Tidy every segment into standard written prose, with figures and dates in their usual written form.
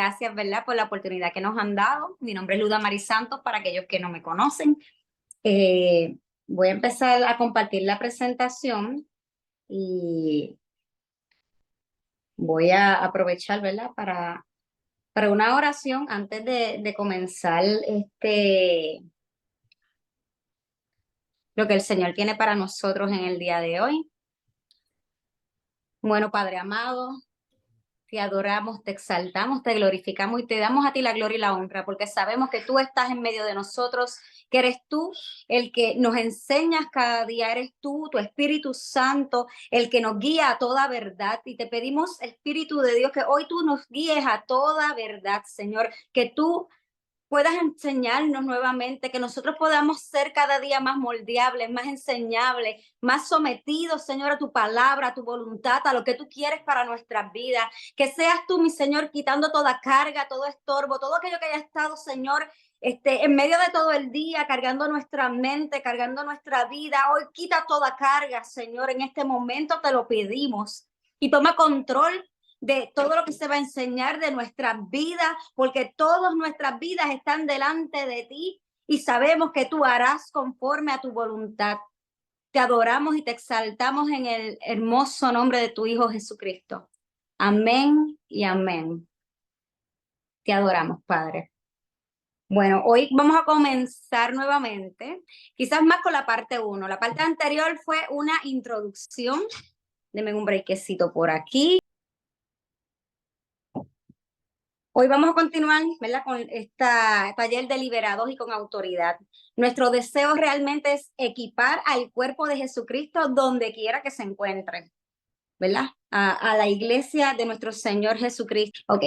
Gracias, ¿verdad?, por la oportunidad que nos han dado. Mi nombre es Luda Mari Santos, para aquellos que no me conocen. Voy a empezar a compartir la presentación y voy a aprovechar, ¿verdad?, para una oración antes de comenzar lo que el Señor tiene para nosotros en el día de hoy. Bueno, Padre amado, te adoramos, te exaltamos, te glorificamos y te damos a ti la gloria y la honra, porque sabemos que tú estás en medio de nosotros, que eres tú el que nos enseñas cada día, eres tú, tu Espíritu Santo, el que nos guía a toda verdad. Y te pedimos, Espíritu de Dios, que hoy tú nos guíes a toda verdad, Señor, que tú puedas enseñarnos nuevamente, que nosotros podamos ser cada día más moldeables, más enseñables, más sometidos, Señor, a tu palabra, a tu voluntad, a lo que tú quieres para nuestras vidas. Que seas tú, mi Señor, quitando toda carga, todo estorbo, todo aquello que haya estado, Señor, en medio de todo el día, cargando nuestra mente, cargando nuestra vida. Hoy quita toda carga, Señor, en este momento te lo pedimos. Y toma control de todo lo que se va a enseñar de nuestras vidas, porque todas nuestras vidas están delante de ti y sabemos que tú harás conforme a tu voluntad. Te adoramos y te exaltamos en el hermoso nombre de tu Hijo Jesucristo. Amén y amén. Te adoramos, Padre. Bueno, hoy vamos a comenzar nuevamente, quizás más con la parte 1. La parte anterior fue una introducción. Denme un breakcito por aquí. Hoy vamos a continuar, ¿verdad?, con esta taller de liberados y con autoridad. Nuestro deseo realmente es equipar al cuerpo de Jesucristo donde quiera que se encuentre, ¿verdad? A la iglesia de nuestro Señor Jesucristo. Ok,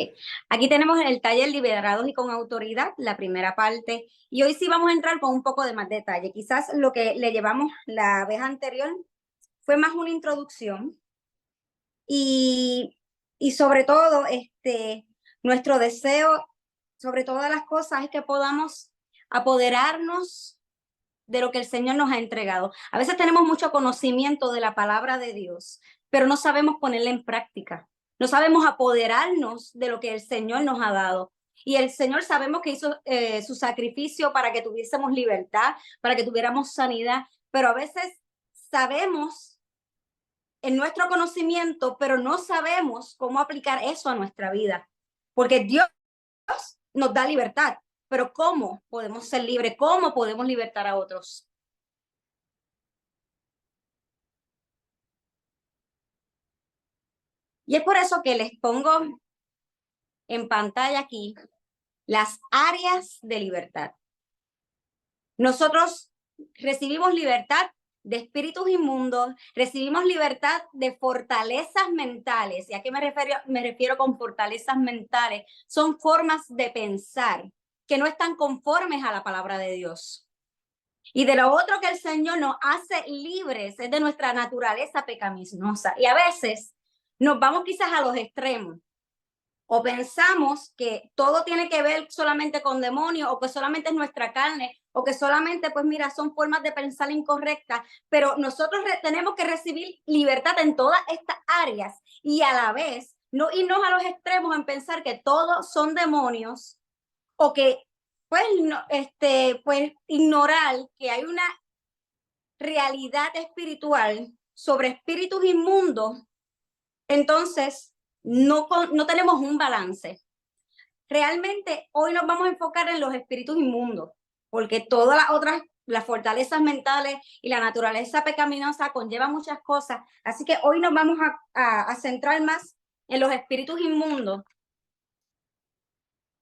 aquí tenemos el taller liberados y con autoridad, la primera parte. Y hoy sí vamos a entrar con un poco de más detalle. Quizás lo que le llevamos la vez anterior fue más una introducción. Y sobre todo, nuestro deseo, sobre todas las cosas, es que podamos apoderarnos de lo que el Señor nos ha entregado. A veces tenemos mucho conocimiento de la palabra de Dios, pero no sabemos ponerla en práctica. No sabemos apoderarnos de lo que el Señor nos ha dado. Y el Señor sabemos que hizo su sacrificio para que tuviésemos libertad, para que tuviéramos sanidad, pero a veces sabemos en nuestro conocimiento, pero no sabemos cómo aplicar eso a nuestra vida. Porque Dios nos da libertad, pero ¿cómo podemos ser libres? ¿Cómo podemos libertar a otros? Y es por eso que les pongo en pantalla aquí las áreas de libertad. Nosotros recibimos libertad de espíritus inmundos, recibimos libertad de fortalezas mentales. ¿Y a qué me refiero con fortalezas mentales? Son formas de pensar que no están conformes a la palabra de Dios. Y de lo otro que el Señor nos hace libres es de nuestra naturaleza pecaminosa. Y a veces nos vamos quizás a los extremos. O pensamos que todo tiene que ver solamente con demonios, o que solamente es nuestra carne, o que solamente, pues mira, son formas de pensar incorrectas, pero nosotros tenemos que recibir libertad en todas estas áreas y a la vez no irnos a los extremos en pensar que todos son demonios, o que pues, no, pues ignorar que hay una realidad espiritual sobre espíritus inmundos. Entonces no tenemos un balance. Realmente hoy nos vamos a enfocar en los espíritus inmundos, porque todas las otras, las fortalezas mentales y la naturaleza pecaminosa conlleva muchas cosas. Así que hoy nos vamos a centrar más en los espíritus inmundos.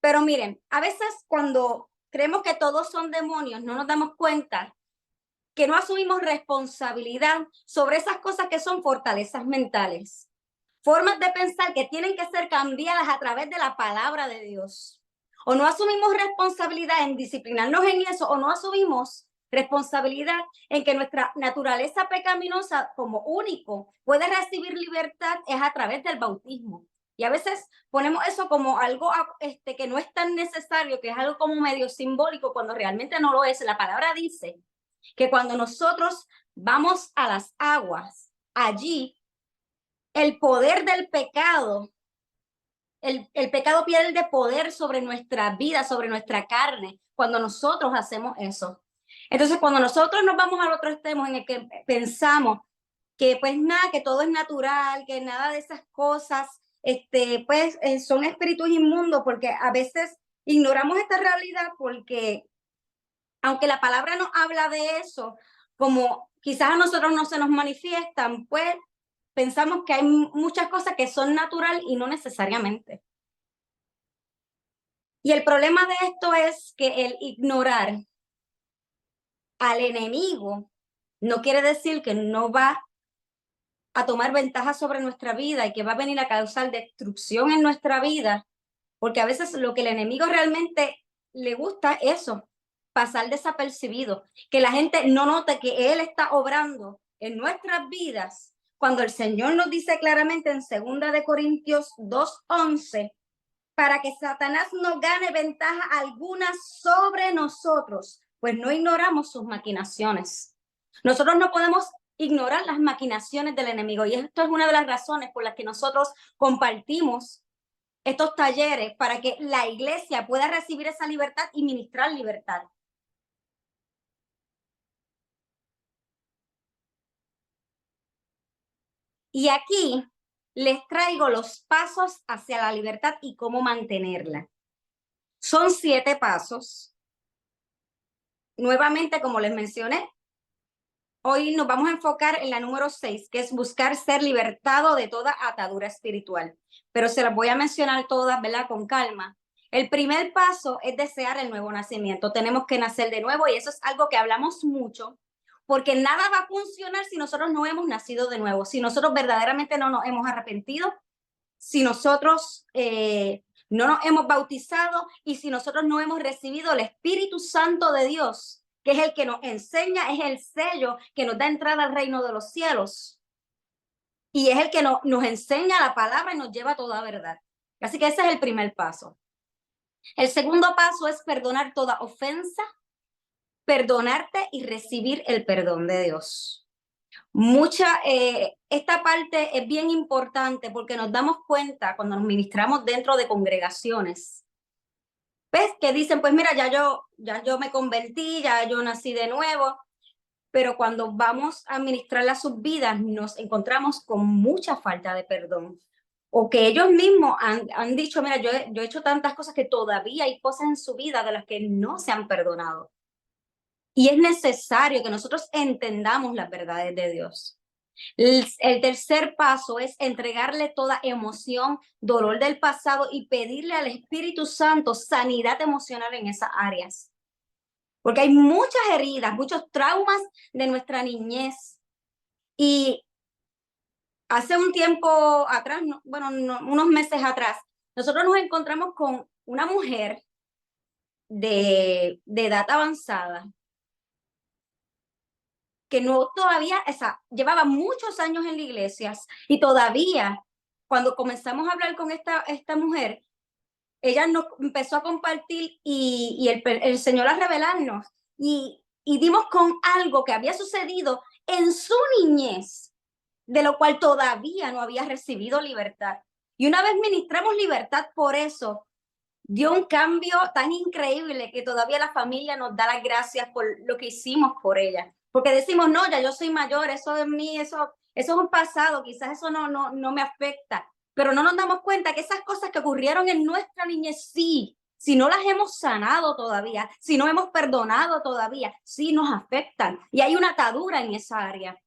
Pero miren, a veces cuando creemos que todos son demonios, no nos damos cuenta que no asumimos responsabilidad sobre esas cosas que son fortalezas mentales. Formas de pensar que tienen que ser cambiadas a través de la palabra de Dios. O no asumimos responsabilidad en disciplinarnos en eso, o no asumimos responsabilidad en que nuestra naturaleza pecaminosa como único puede recibir libertad es a través del bautismo. Y a veces ponemos eso como algo que no es tan necesario, que es algo como medio simbólico, cuando realmente no lo es. La palabra dice que cuando nosotros vamos a las aguas, allí el poder del pecado el pecado pierde poder sobre nuestra vida, sobre nuestra carne, cuando nosotros hacemos eso. Entonces, cuando nosotros nos vamos al otro extremo en el que pensamos que pues nada, que todo es natural, que nada de esas cosas, pues son espíritus inmundos, porque a veces ignoramos esta realidad porque aunque la palabra nos habla de eso, como quizás a nosotros no se nos manifiestan, pues pensamos que hay muchas cosas que son natural y no necesariamente. Y el problema de esto es que el ignorar al enemigo no quiere decir que no va a tomar ventaja sobre nuestra vida y que va a venir a causar destrucción en nuestra vida, porque a veces lo que el enemigo realmente le gusta es eso, pasar desapercibido, que la gente no note que él está obrando en nuestras vidas, cuando el Señor nos dice claramente en 2 Corintios 2:11, para que Satanás no gane ventaja alguna sobre nosotros, pues no ignoramos sus maquinaciones. Nosotros no podemos ignorar las maquinaciones del enemigo, y esto es una de las razones por las que nosotros compartimos estos talleres, para que la iglesia pueda recibir esa libertad y ministrar libertad. Y aquí les traigo los pasos hacia la libertad y cómo mantenerla. Son 7 pasos. Nuevamente, como les mencioné, hoy nos vamos a enfocar en la número 6, que es buscar ser libertado de toda atadura espiritual. Pero se las voy a mencionar todas, ¿verdad? Con calma. El primer paso es desear el nuevo nacimiento. Tenemos que nacer de nuevo, y eso es algo que hablamos mucho, porque nada va a funcionar si nosotros no hemos nacido de nuevo, si nosotros verdaderamente no nos hemos arrepentido, si nosotros no nos hemos bautizado y si nosotros no hemos recibido el Espíritu Santo de Dios, que es el que nos enseña, es el sello que nos da entrada al reino de los cielos. Y es el que nos enseña la palabra y nos lleva a toda verdad. Así que ese es el primer paso. El segundo paso es perdonar toda ofensa, perdonarte y recibir el perdón de Dios. Esta parte es bien importante porque nos damos cuenta cuando nos ministramos dentro de congregaciones, ¿ves? Que dicen, pues mira, ya yo me convertí, ya yo nací de nuevo, pero cuando vamos a ministrar a sus vidas nos encontramos con mucha falta de perdón. O que ellos mismos han dicho, mira, yo he hecho tantas cosas que todavía hay cosas en su vida de las que no se han perdonado. Y es necesario que nosotros entendamos las verdades de Dios. El tercer paso es entregarle toda emoción, dolor del pasado y pedirle al Espíritu Santo sanidad emocional en esas áreas. Porque hay muchas heridas, muchos traumas de nuestra niñez. Y hace un tiempo atrás, unos meses atrás, nosotros nos encontramos con una mujer de edad avanzada que no todavía, o sea, llevaba muchos años en la iglesia, y todavía cuando comenzamos a hablar con esta mujer, ella nos empezó a compartir y el Señor a revelarnos y dimos con algo que había sucedido en su niñez, de lo cual todavía no había recibido libertad. Y una vez ministramos libertad por eso, dio un cambio tan increíble que todavía la familia nos da las gracias por lo que hicimos por ella. Porque decimos, no, ya yo soy mayor, eso de mí, eso es un pasado, quizás eso no me afecta. Pero no nos damos cuenta que esas cosas que ocurrieron en nuestra niñez, sí, si no las hemos sanado todavía, si no hemos perdonado todavía, sí nos afectan. Y hay una atadura en esa área.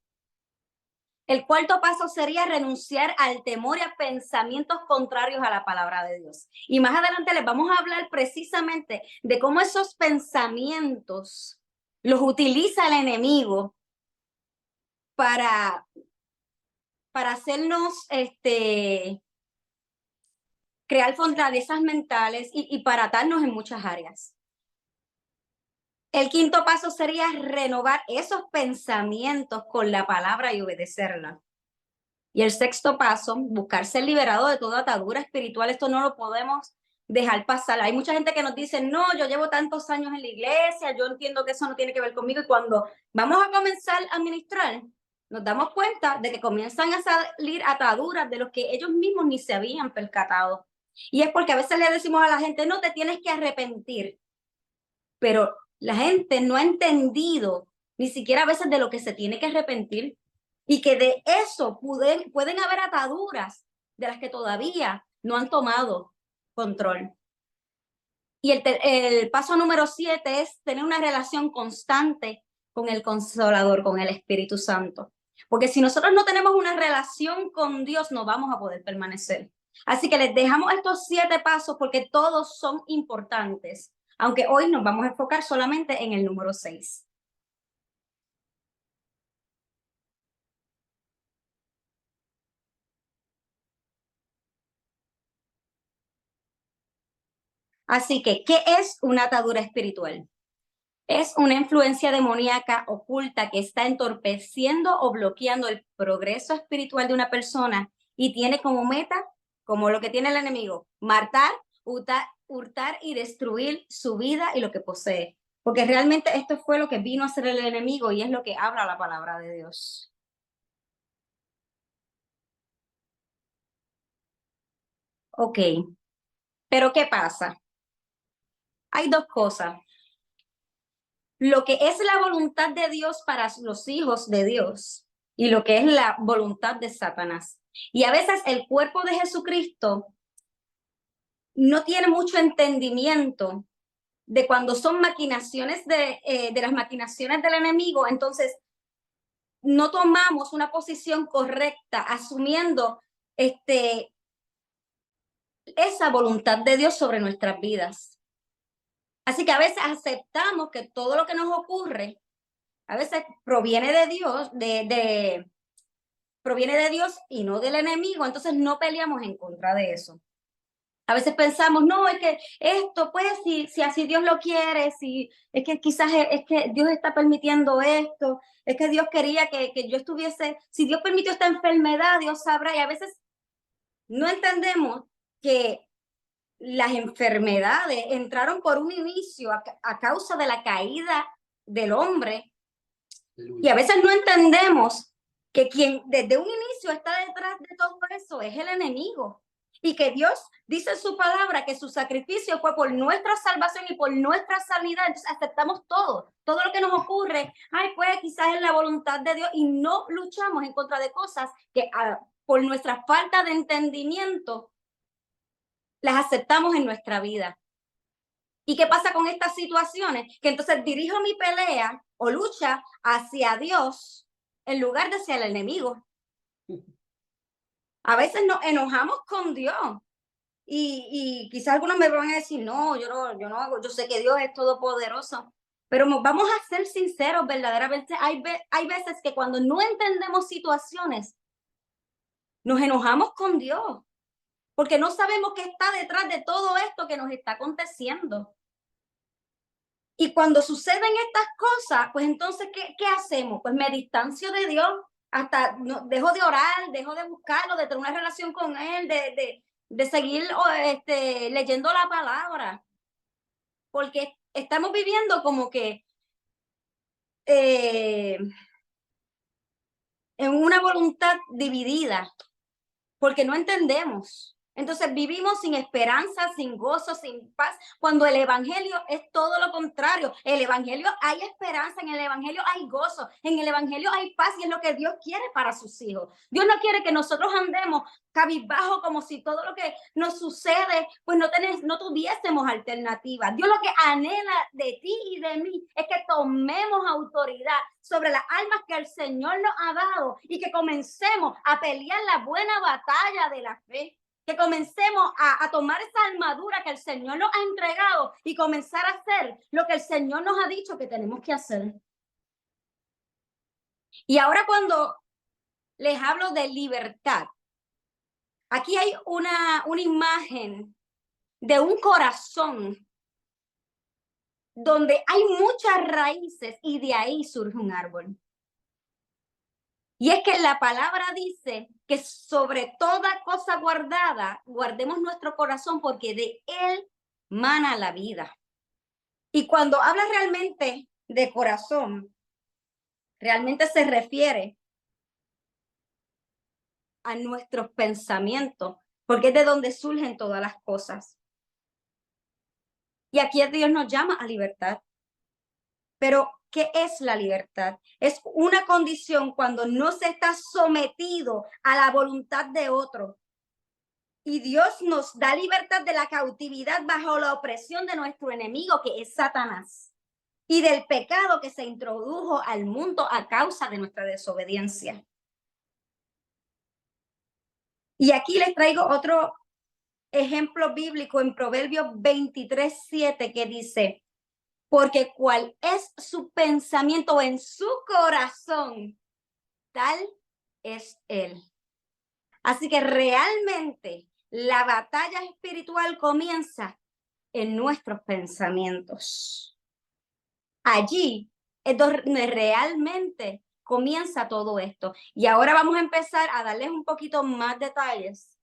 El cuarto paso sería renunciar al temor y a pensamientos contrarios a la palabra de Dios. Y más adelante les vamos a hablar precisamente de cómo esos pensamientos los utiliza el enemigo para hacernos crear fortalezas mentales y para atarnos en muchas áreas. El quinto paso sería renovar esos pensamientos con la palabra y obedecerla. Y el sexto paso, buscar ser liberado de toda atadura espiritual. Esto no lo podemos dejar pasar. Hay mucha gente que nos dice, no, yo llevo tantos años en la iglesia, yo entiendo que eso no tiene que ver conmigo. Y cuando vamos a comenzar a ministrar, nos damos cuenta de que comienzan a salir ataduras de los que ellos mismos ni se habían percatado. Y es porque a veces le decimos a la gente, no te tienes que arrepentir, pero la gente no ha entendido ni siquiera a veces de lo que se tiene que arrepentir y que de eso pueden haber ataduras de las que todavía no han tomado control. Y el paso número 7 es tener una relación constante con el Consolador, con el Espíritu Santo. Porque si nosotros no tenemos una relación con Dios, no vamos a poder permanecer. Así que les dejamos estos 7 pasos porque todos son importantes, aunque hoy nos vamos a enfocar solamente en el número 6. Así que, ¿qué es una atadura espiritual? Es una influencia demoníaca oculta que está entorpeciendo o bloqueando el progreso espiritual de una persona y tiene como meta, como lo que tiene el enemigo, matar, hurtar y destruir su vida y lo que posee. Porque realmente esto fue lo que vino a hacer el enemigo y es lo que habla la palabra de Dios. Ok, pero ¿qué pasa? Hay dos cosas. Lo que es la voluntad de Dios para los hijos de Dios y lo que es la voluntad de Satanás. Y a veces el cuerpo de Jesucristo no tiene mucho entendimiento de cuando son maquinaciones de las maquinaciones del enemigo, entonces no tomamos una posición correcta asumiendo esa voluntad de Dios sobre nuestras vidas. Así que a veces aceptamos que todo lo que nos ocurre a veces proviene de Dios, proviene de Dios y no del enemigo, entonces no peleamos en contra de eso. A veces pensamos, no, es que esto, pues, si así Dios lo quiere, si es que quizás es que Dios está permitiendo esto, es que Dios quería que yo estuviese, si Dios permitió esta enfermedad, Dios sabrá, y a veces no entendemos que las enfermedades entraron por un inicio a causa de la caída del hombre. Y a veces no entendemos que quien desde un inicio está detrás de todo eso es el enemigo. Y que Dios dice en su palabra que su sacrificio fue por nuestra salvación y por nuestra sanidad. Entonces aceptamos todo lo que nos ocurre. Ay, pues quizás es la voluntad de Dios y no luchamos en contra de cosas que por nuestra falta de entendimiento las aceptamos en nuestra vida. ¿Y qué pasa con estas situaciones? Que entonces dirijo mi pelea o lucha hacia Dios en lugar de hacia el enemigo. A veces nos enojamos con Dios y quizás algunos me van a decir, no, yo no hago, yo sé que Dios es todopoderoso, pero vamos a ser sinceros, verdaderamente hay veces que cuando no entendemos situaciones, nos enojamos con Dios, porque no sabemos qué está detrás de todo esto que nos está aconteciendo. Y cuando suceden estas cosas, pues entonces, ¿qué hacemos? Pues me distancio de Dios, hasta dejo de orar, dejo de buscarlo, de tener una relación con Él, de seguir leyendo la palabra, porque estamos viviendo como que en una voluntad dividida, porque no entendemos. Entonces vivimos sin esperanza, sin gozo, sin paz, cuando el evangelio es todo lo contrario. El evangelio hay esperanza, en el evangelio hay gozo, en el evangelio hay paz y es lo que Dios quiere para sus hijos. Dios no quiere que nosotros andemos cabizbajo como si todo lo que nos sucede, pues no tuviésemos alternativa. Dios lo que anhela de ti y de mí es que tomemos autoridad sobre las almas que el Señor nos ha dado y que comencemos a pelear la buena batalla de la fe. Que comencemos a tomar esa armadura que el Señor nos ha entregado y comenzar a hacer lo que el Señor nos ha dicho que tenemos que hacer. Y ahora cuando les hablo de libertad, aquí hay una imagen de un corazón donde hay muchas raíces y de ahí surge un árbol. Y es que la palabra dice que sobre toda cosa guardada, guardemos nuestro corazón porque de él mana la vida. Y cuando habla realmente de corazón, realmente se refiere a nuestros pensamientos, porque es de donde surgen todas las cosas. Y aquí Dios nos llama a libertad. Pero, ¿qué es la libertad? Es una condición cuando no se está sometido a la voluntad de otro. Y Dios nos da libertad de la cautividad bajo la opresión de nuestro enemigo, que es Satanás, y del pecado que se introdujo al mundo a causa de nuestra desobediencia. Y aquí les traigo otro ejemplo bíblico en Proverbios 23:7 que dice, porque cuál es su pensamiento en su corazón, tal es él. Así que realmente la batalla espiritual comienza en nuestros pensamientos. Allí es donde realmente comienza todo esto. Y ahora vamos a empezar a darles un poquito más detalles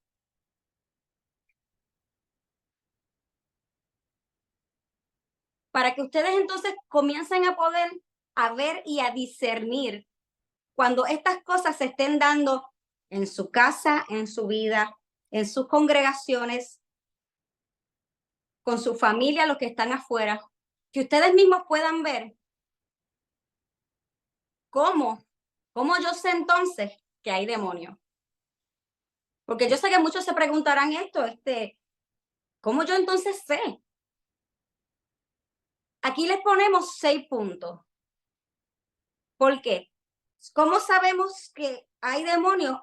para que ustedes entonces comiencen a poder a ver y a discernir cuando estas cosas se estén dando en su casa, en su vida, en sus congregaciones, con su familia, los que están afuera, que ustedes mismos puedan ver cómo yo sé entonces que hay demonios. Porque yo sé que muchos se preguntarán esto, ¿cómo yo entonces sé? Aquí les ponemos 6 puntos. ¿Por qué? ¿Cómo sabemos que hay demonios?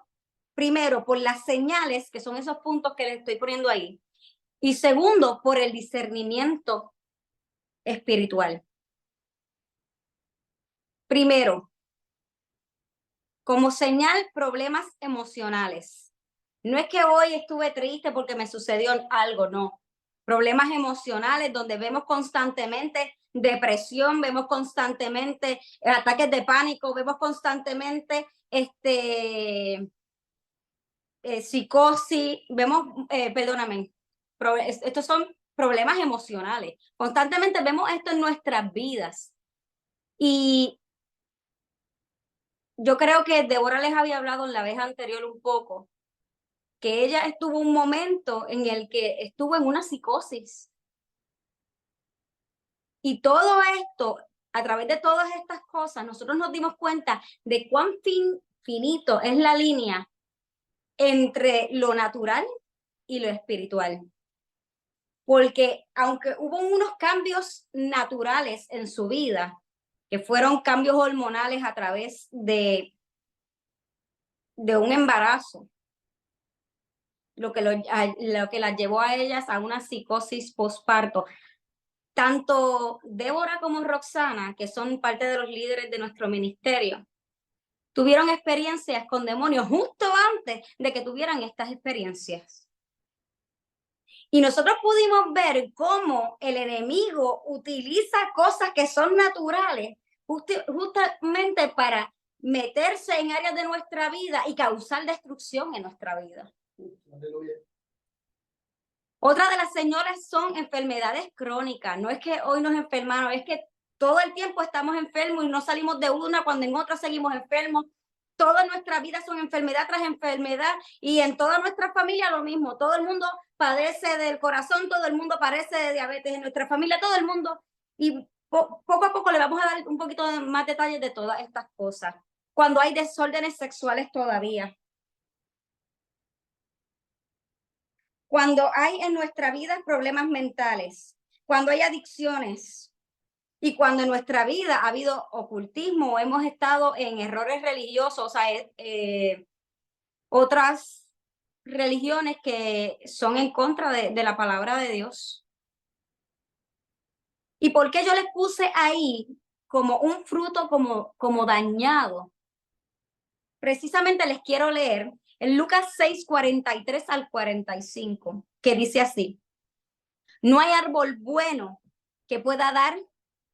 Primero, por las señales, que son esos puntos que les estoy poniendo ahí. Y segundo, por el discernimiento espiritual. Primero, como señal, problemas emocionales. No es que hoy estuve triste porque me sucedió algo, no. Problemas emocionales donde vemos constantemente depresión, vemos constantemente ataques de pánico, vemos constantemente psicosis, vemos, perdóname, estos son problemas emocionales. Constantemente vemos esto en nuestras vidas. Y yo creo que Débora les había hablado en la vez anterior un poco, que ella estuvo un momento en el que estuvo en una psicosis. Y todo esto, a través de todas estas cosas, nosotros nos dimos cuenta de cuán finito es la línea entre lo natural y lo espiritual. Porque aunque hubo unos cambios naturales en su vida, que fueron cambios hormonales a través de un embarazo, lo que las llevó a ellas a una psicosis postparto. Tanto Débora como Roxana, que son parte de los líderes de nuestro ministerio, tuvieron experiencias con demonios justo antes de que tuvieran estas experiencias. Y nosotros pudimos ver cómo el enemigo utiliza cosas que son naturales justamente para meterse en áreas de nuestra vida y causar destrucción en nuestra vida. Aleluya. Otra de las señales son enfermedades crónicas. No es que hoy nos enfermamos, es que todo el tiempo estamos enfermos y no salimos de una cuando en otra seguimos enfermos. Toda nuestra vida son enfermedad tras enfermedad y en toda nuestra familia lo mismo. Todo el mundo padece del corazón, todo el mundo padece de diabetes en nuestra familia, todo el mundo. Y poco a poco le vamos a dar un poquito más detalles de todas estas cosas. Cuando hay desórdenes sexuales todavía. Cuando hay en nuestra vida problemas mentales, cuando hay adicciones y cuando en nuestra vida ha habido ocultismo o hemos estado en errores religiosos, o sea, otras religiones que son en contra de la palabra de Dios. ¿Y por qué yo les puse ahí como un fruto como dañado? Precisamente les quiero leer en Lucas 6:43 al 45, que dice así: no hay árbol bueno que pueda dar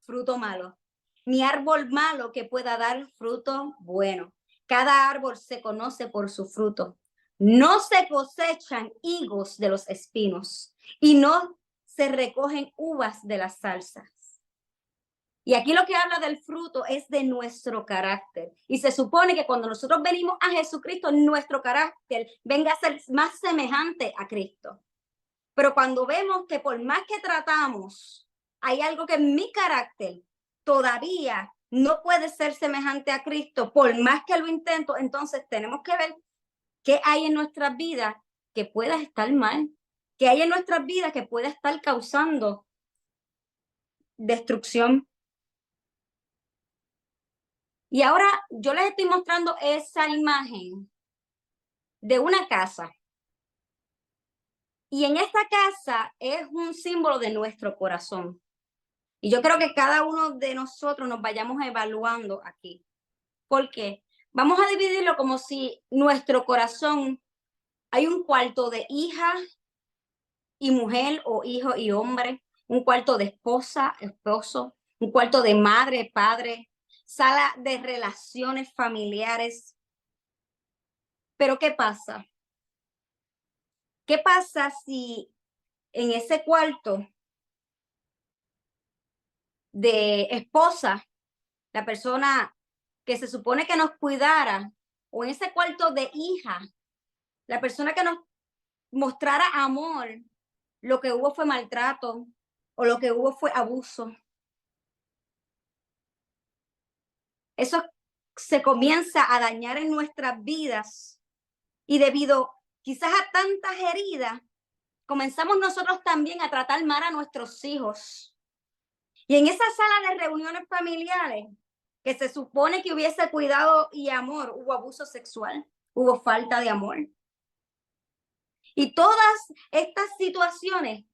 fruto malo, ni árbol malo que pueda dar fruto bueno. Cada árbol se conoce por su fruto. No se cosechan higos de los espinos y no se recogen uvas de las zarzas. Y aquí lo que habla del fruto es de nuestro carácter. Y se supone que cuando nosotros venimos a Jesucristo, nuestro carácter venga a ser más semejante a Cristo. Pero cuando vemos que por más que tratamos, hay algo que en mi carácter todavía no puede ser semejante a Cristo, por más que lo intento, entonces tenemos que ver qué hay en nuestras vidas que pueda estar mal, qué hay en nuestras vidas que pueda estar causando destrucción. Y ahora yo les estoy mostrando esa imagen de una casa. Y en esta casa es un símbolo de nuestro corazón. Y yo creo que cada uno de nosotros nos vayamos evaluando aquí. ¿Por qué? Vamos a dividirlo como si nuestro corazón hay un cuarto de hija y mujer o hijo y hombre, un cuarto de esposa, esposo, un cuarto de madre, padre, sala de relaciones familiares. Pero ¿qué pasa? ¿Qué pasa si en ese cuarto de esposa, la persona que se supone que nos cuidara, o en ese cuarto de hija, la persona que nos mostrara amor, lo que hubo fue maltrato o lo que hubo fue abuso? Eso se comienza a dañar en nuestras vidas y debido quizás a tantas heridas, comenzamos nosotros también a tratar mal a nuestros hijos. Y en esa sala de reuniones familiares, que se supone que hubiese cuidado y amor, hubo abuso sexual, hubo falta de amor. Y todas estas situaciones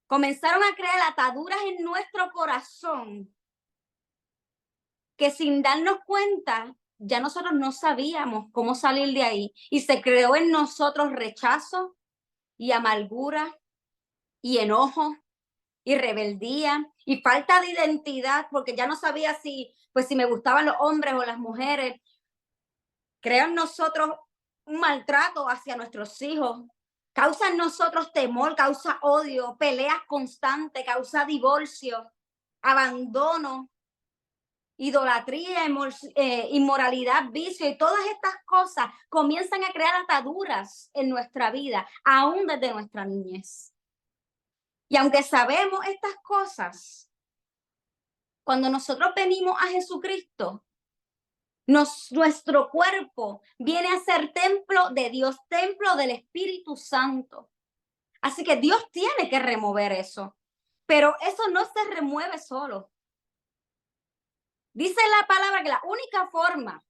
comenzaron a crear ataduras en nuestro corazón que sin darnos cuenta ya nosotros no sabíamos cómo salir de ahí. Y se creó en nosotros rechazo y amargura y enojo y rebeldía y falta de identidad, porque ya no sabía si me gustaban los hombres o las mujeres. Creó en nosotros un maltrato hacia nuestros hijos, causa en nosotros temor, causa odio, peleas constantes, causa divorcio, abandono, idolatría, inmoralidad, vicio, y todas estas cosas comienzan a crear ataduras en nuestra vida, aún desde nuestra niñez. Y aunque sabemos estas cosas, cuando nosotros venimos a Jesucristo, nuestro cuerpo viene a ser templo de Dios, templo del Espíritu Santo. Así que Dios tiene que remover eso, pero eso no se remueve solo. Dice la palabra que la única forma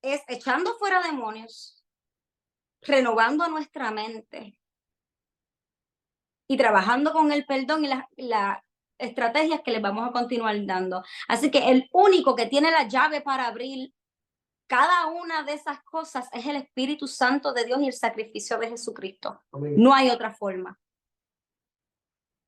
es echando fuera demonios, renovando nuestra mente y trabajando con el perdón y las estrategias que les vamos a continuar dando. Así que el único que tiene la llave para abrir cada una de esas cosas es el Espíritu Santo de Dios y el sacrificio de Jesucristo. No hay otra forma.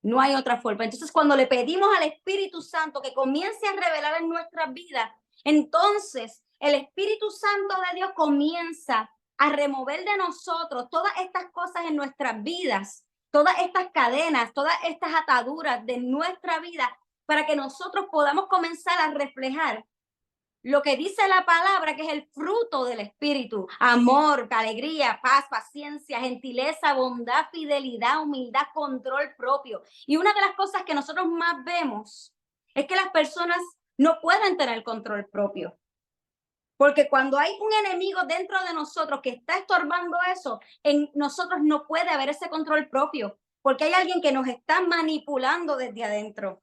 No hay otra forma. Entonces, cuando le pedimos al Espíritu Santo que comience a revelar en nuestras vidas, entonces el Espíritu Santo de Dios comienza a remover de nosotros todas estas cosas en nuestras vidas, todas estas cadenas, todas estas ataduras de nuestra vida, para que nosotros podamos comenzar a reflejar lo que dice la palabra, que es el fruto del Espíritu: amor, alegría, paz, paciencia, gentileza, bondad, fidelidad, humildad, control propio. Y una de las cosas que nosotros más vemos es que las personas no pueden tener control propio. Porque cuando hay un enemigo dentro de nosotros que está estorbando eso, en nosotros no puede haber ese control propio, porque hay alguien que nos está manipulando desde adentro.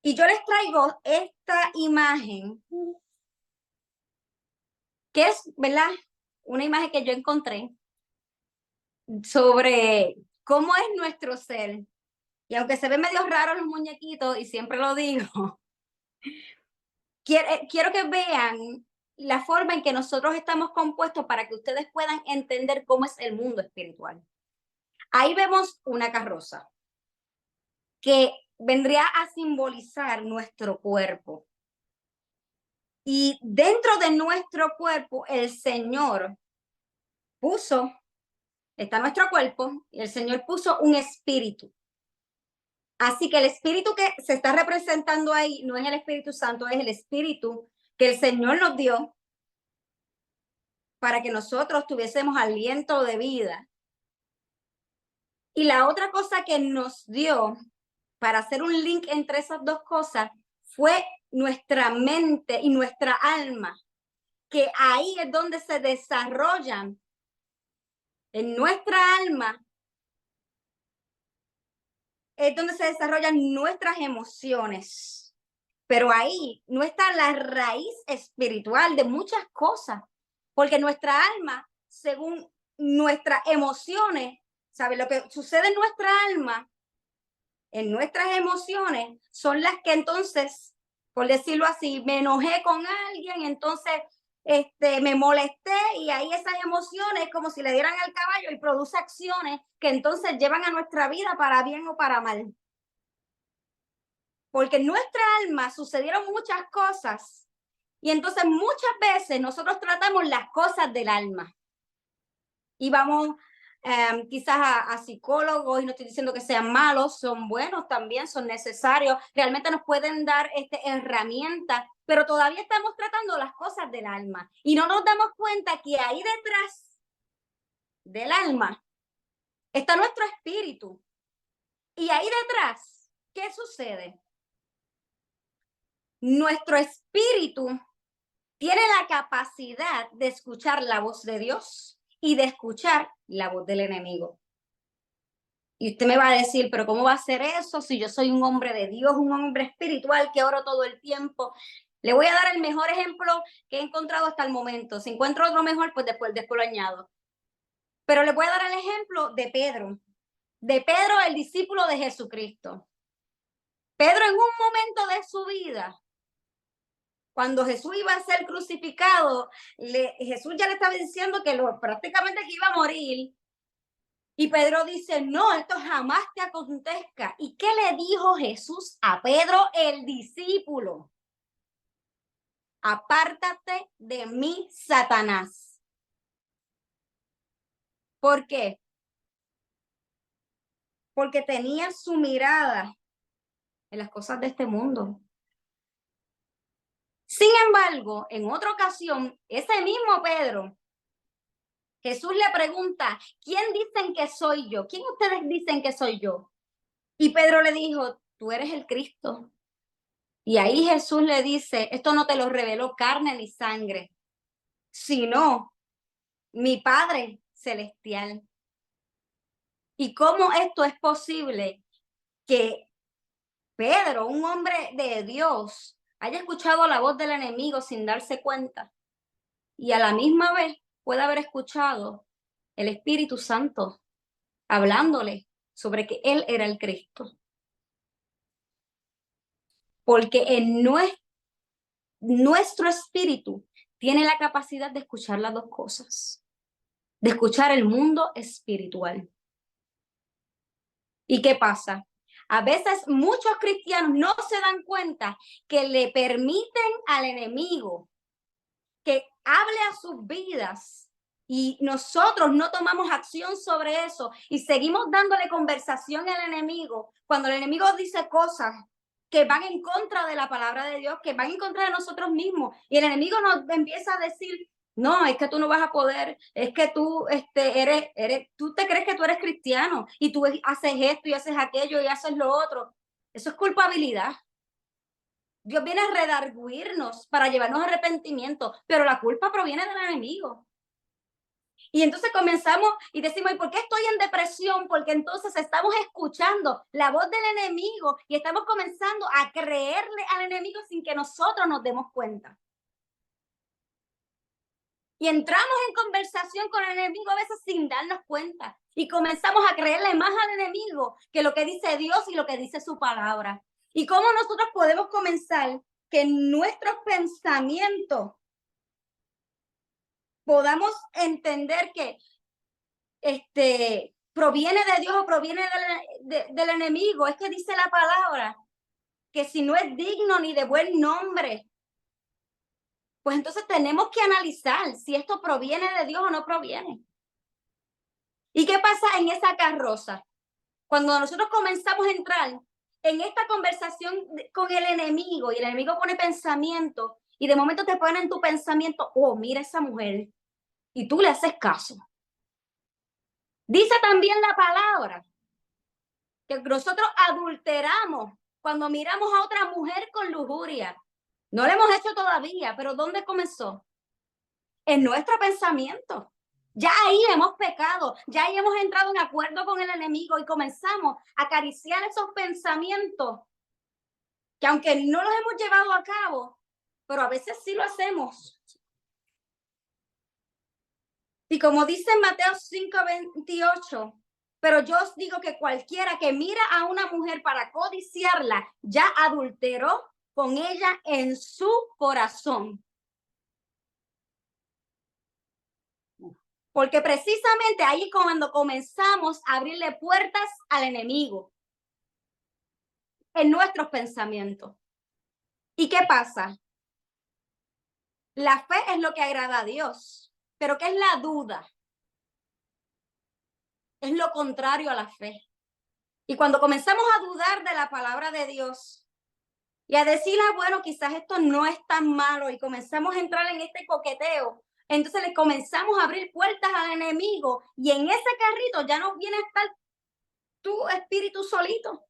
Y yo les traigo esta imagen, que es, ¿verdad?, una imagen que yo encontré sobre cómo es nuestro ser. Y aunque se ven medio raros los muñequitos, y siempre lo digo, quiero que vean la forma en que nosotros estamos compuestos para que ustedes puedan entender cómo es el mundo espiritual. Ahí vemos una carroza que vendría a simbolizar nuestro cuerpo. Y dentro de nuestro cuerpo, el Señor puso está nuestro cuerpo y el Señor puso un espíritu. Así que el espíritu que se está representando ahí no es el Espíritu Santo, es el espíritu que el Señor nos dio para que nosotros tuviésemos aliento de vida. Y la otra cosa que nos dio para hacer un link entre esas dos cosas fue nuestra mente y nuestra alma, que ahí es donde se desarrollan en nuestra alma, es donde se desarrollan nuestras emociones. Pero ahí no está la raíz espiritual de muchas cosas, porque nuestra alma, según nuestras emociones, ¿sabe? Lo que sucede en nuestra alma, en nuestras emociones, son las que entonces, por decirlo así, me enojé con alguien, entonces me molesté y ahí esas emociones como si le dieran al caballo y produce acciones que entonces llevan a nuestra vida para bien o para mal. Porque en nuestra alma sucedieron muchas cosas y entonces muchas veces nosotros tratamos las cosas del alma y vamos quizás a psicólogos, y no estoy diciendo que sean malos, son buenos también, son necesarios, realmente nos pueden dar herramientas, pero todavía estamos tratando las cosas del alma y no nos damos cuenta que ahí detrás del alma está nuestro espíritu. Y ahí detrás, ¿qué sucede? Nuestro espíritu tiene la capacidad de escuchar la voz de Dios y de escuchar la voz del enemigo. Y usted me va a decir, pero ¿cómo va a ser eso si yo soy un hombre de Dios, un hombre espiritual que oro todo el tiempo? Le voy a dar el mejor ejemplo que he encontrado hasta el momento. Si encuentro otro mejor, pues después lo añado. Pero le voy a dar el ejemplo de Pedro el discípulo de Jesucristo. Pedro en un momento de su vida, cuando Jesús iba a ser crucificado, Jesús ya le estaba diciendo que prácticamente que iba a morir. Y Pedro dice, no, esto jamás te acontezca. ¿Y qué le dijo Jesús a Pedro, el discípulo? Apártate de mí, Satanás. ¿Por qué? Porque tenía su mirada en las cosas de este mundo. Sin embargo, en otra ocasión, ese mismo Pedro, Jesús le pregunta, ¿quién dicen que soy yo? ¿Quién ustedes dicen que soy yo? Y Pedro le dijo, tú eres el Cristo. Y ahí Jesús le dice, esto no te lo reveló carne ni sangre, sino mi Padre Celestial. ¿Y cómo esto es posible que Pedro, un hombre de Dios, haya escuchado la voz del enemigo sin darse cuenta y a la misma vez pueda haber escuchado el Espíritu Santo hablándole sobre que él era el Cristo? Porque en nuestro espíritu tiene la capacidad de escuchar las dos cosas, de escuchar el mundo espiritual. ¿Y qué pasa? A veces muchos cristianos no se dan cuenta que le permiten al enemigo que hable a sus vidas y nosotros no tomamos acción sobre eso y seguimos dándole conversación al enemigo cuando el enemigo dice cosas que van en contra de la palabra de Dios, que van en contra de nosotros mismos, y el enemigo nos empieza a decir, no, es que tú no vas a poder, es que tú tú te crees que tú eres cristiano y tú haces esto y haces aquello y haces lo otro. Eso es culpabilidad. Dios viene a redarguirnos para llevarnos a arrepentimiento, pero la culpa proviene del enemigo. Y entonces comenzamos y decimos, ¿y por qué estoy en depresión? Porque entonces estamos escuchando la voz del enemigo y estamos comenzando a creerle al enemigo sin que nosotros nos demos cuenta. Y entramos en conversación con el enemigo a veces sin darnos cuenta. Y comenzamos a creerle más al enemigo que lo que dice Dios y lo que dice su palabra. ¿Y cómo nosotros podemos comenzar que nuestros pensamientos podamos entender que proviene de Dios o proviene del enemigo? Es que dice la palabra que si no es digno ni de buen nombre, pues entonces tenemos que analizar si esto proviene de Dios o no proviene. ¿Y qué en esa carroza, cuando nosotros comenzamos a entrar en esta conversación con el enemigo y el enemigo pone pensamiento y de momento te pone en tu pensamiento, oh, mira esa mujer, y tú le haces caso. Dice también la palabra que nosotros adulteramos cuando miramos a otra mujer con lujuria. No lo hemos hecho todavía, pero ¿dónde comenzó? En nuestro pensamiento. Ya ahí hemos pecado, ya ahí hemos entrado en acuerdo con el enemigo y comenzamos a acariciar esos pensamientos que aunque no los hemos llevado a cabo, pero a veces sí lo hacemos. Y como dice en Mateo 5:28, pero yo os digo que cualquiera que mira a una mujer para codiciarla, ya adulteró con ella en su corazón. Porque precisamente ahí es cuando comenzamos a abrirle puertas al enemigo en nuestros pensamientos. ¿Y qué pasa? La fe es lo que agrada a Dios, pero ¿qué es la duda? Es lo contrario a la fe. Y cuando comenzamos a dudar de la palabra de Dios y a decir, bueno, quizás esto no es tan malo y comenzamos a entrar en este coqueteo, entonces le comenzamos a abrir puertas al enemigo y en ese carrito ya no viene a estar tu espíritu solito.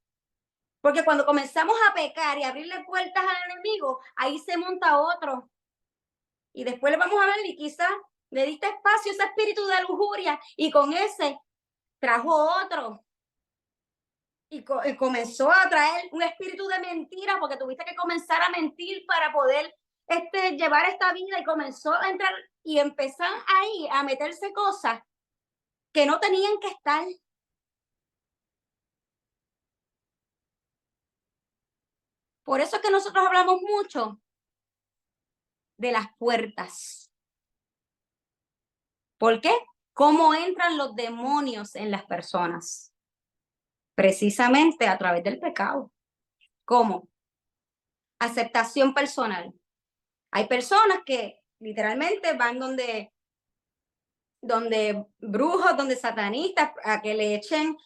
Porque cuando comenzamos a pecar y a abrirle puertas al enemigo, ahí se monta otro. Y después le vamos a ver y quizás le diste espacio a ese espíritu de lujuria y con ese trajo otro. Y comenzó a traer un espíritu de mentira porque tuviste que comenzar a mentir para poder llevar esta vida y comenzó a entrar y empezar ahí a meterse cosas que no tenían que estar. Por eso es que nosotros hablamos mucho de las puertas. ¿Por qué? ¿Cómo entran los demonios en las personas? Precisamente a través del pecado. ¿Cómo? Aceptación personal. Hay personas que literalmente van donde brujos, donde satanistas, a que le echen,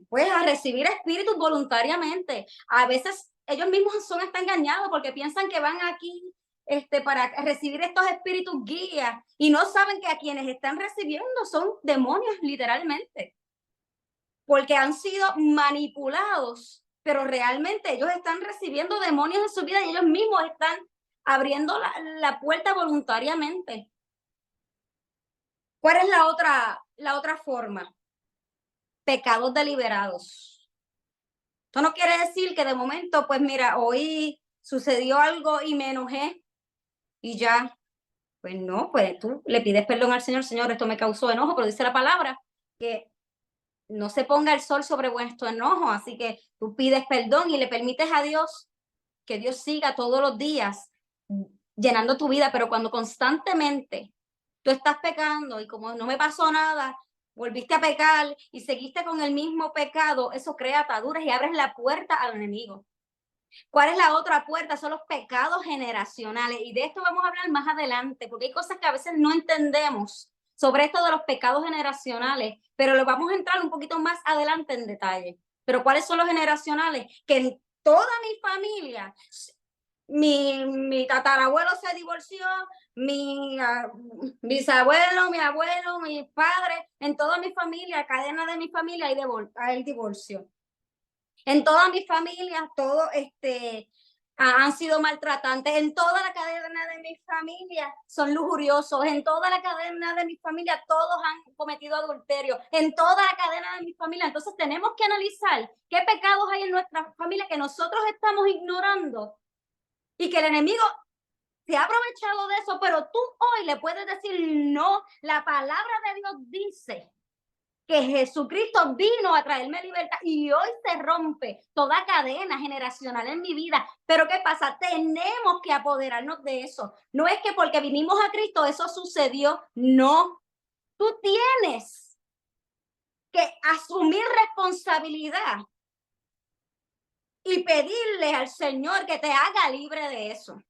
pues a recibir espíritus voluntariamente. A veces ellos mismos son hasta engañados porque piensan que van aquí para recibir estos espíritus guías y no saben que a quienes están recibiendo son demonios literalmente, porque han sido manipulados, pero realmente ellos están recibiendo demonios en su vida y ellos mismos están abriendo la puerta voluntariamente. ¿Cuál es la otra forma? Pecados deliberados. Esto no quiere decir que de momento, pues mira, hoy sucedió algo y me enojé y ya. Pues no, pues tú le pides perdón al Señor, Señor, esto me causó enojo, pero dice la palabra que no se ponga el sol sobre vuestro enojo, así que tú pides perdón y le permites a Dios que Dios siga todos los días llenando tu vida, pero cuando constantemente tú estás pecando y como no me pasó nada, volviste a pecar y seguiste con el mismo pecado, eso crea ataduras y abres la puerta al enemigo. ¿Cuál es la otra puerta? Son los pecados generacionales y de esto vamos a hablar más adelante porque hay cosas que a veces no entendemos sobre esto de los pecados generacionales, pero lo vamos a entrar un poquito más adelante en detalle. Pero ¿cuáles son los generacionales? Que en toda mi familia mi tatarabuelo se divorció, mi bisabuelo, mi abuelo, mi padre, en toda mi familia, cadena de mi familia hay divorcio. En toda mi familia, todos han sido maltratantes. En toda la cadena de mi familia son lujuriosos. En toda la cadena de mi familia todos han cometido adulterio. En toda la cadena de mi familia. Entonces tenemos que analizar qué pecados hay en nuestra familia que nosotros estamos ignorando y que el enemigo se ha aprovechado de eso, pero tú hoy le puedes decir no. La palabra de Dios dice que Jesucristo vino a traerme libertad y hoy se rompe toda cadena generacional en mi vida. Pero ¿qué pasa? Tenemos que apoderarnos de eso. No es que porque vinimos a Cristo eso sucedió. No. Tú tienes que asumir responsabilidad y pedirle al Señor que te haga libre de eso.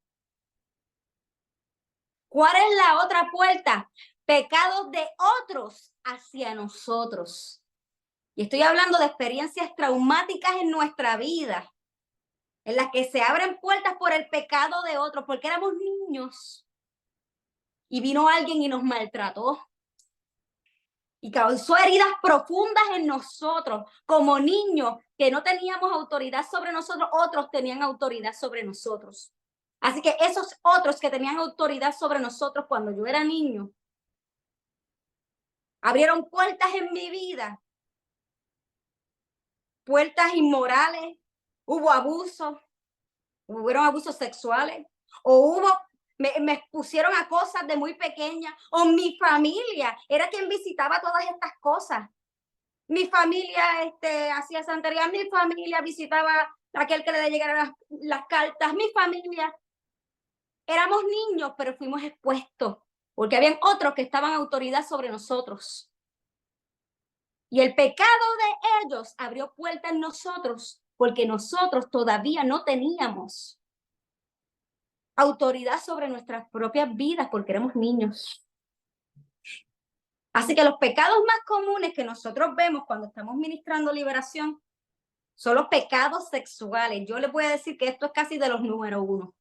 ¿Cuál es la otra puerta? pecados de otros hacia nosotros. Y estoy hablando de experiencias traumáticas en nuestra vida, en las que se abren puertas por el pecado de otros, porque éramos niños y vino alguien y nos maltrató y causó heridas profundas en nosotros. Como niños que no teníamos autoridad sobre nosotros, otros tenían autoridad sobre nosotros. Así que esos otros que tenían autoridad sobre nosotros cuando yo era niño, abrieron puertas en mi vida, puertas inmorales, hubo abusos, hubieron abusos sexuales, o me expusieron a cosas de muy pequeña, o mi familia era quien visitaba todas estas cosas. Mi familia hacía santería, mi familia visitaba a aquel que le llegaran las cartas, mi familia. Éramos niños, pero fuimos expuestos, porque habían otros que estaban autoridad sobre nosotros. Y el pecado de ellos abrió puertas en nosotros, porque nosotros todavía no teníamos autoridad sobre nuestras propias vidas, porque éramos niños. Así que los pecados más comunes que nosotros vemos cuando estamos ministrando liberación son los pecados sexuales. Yo les voy a decir que esto es casi de los número 1.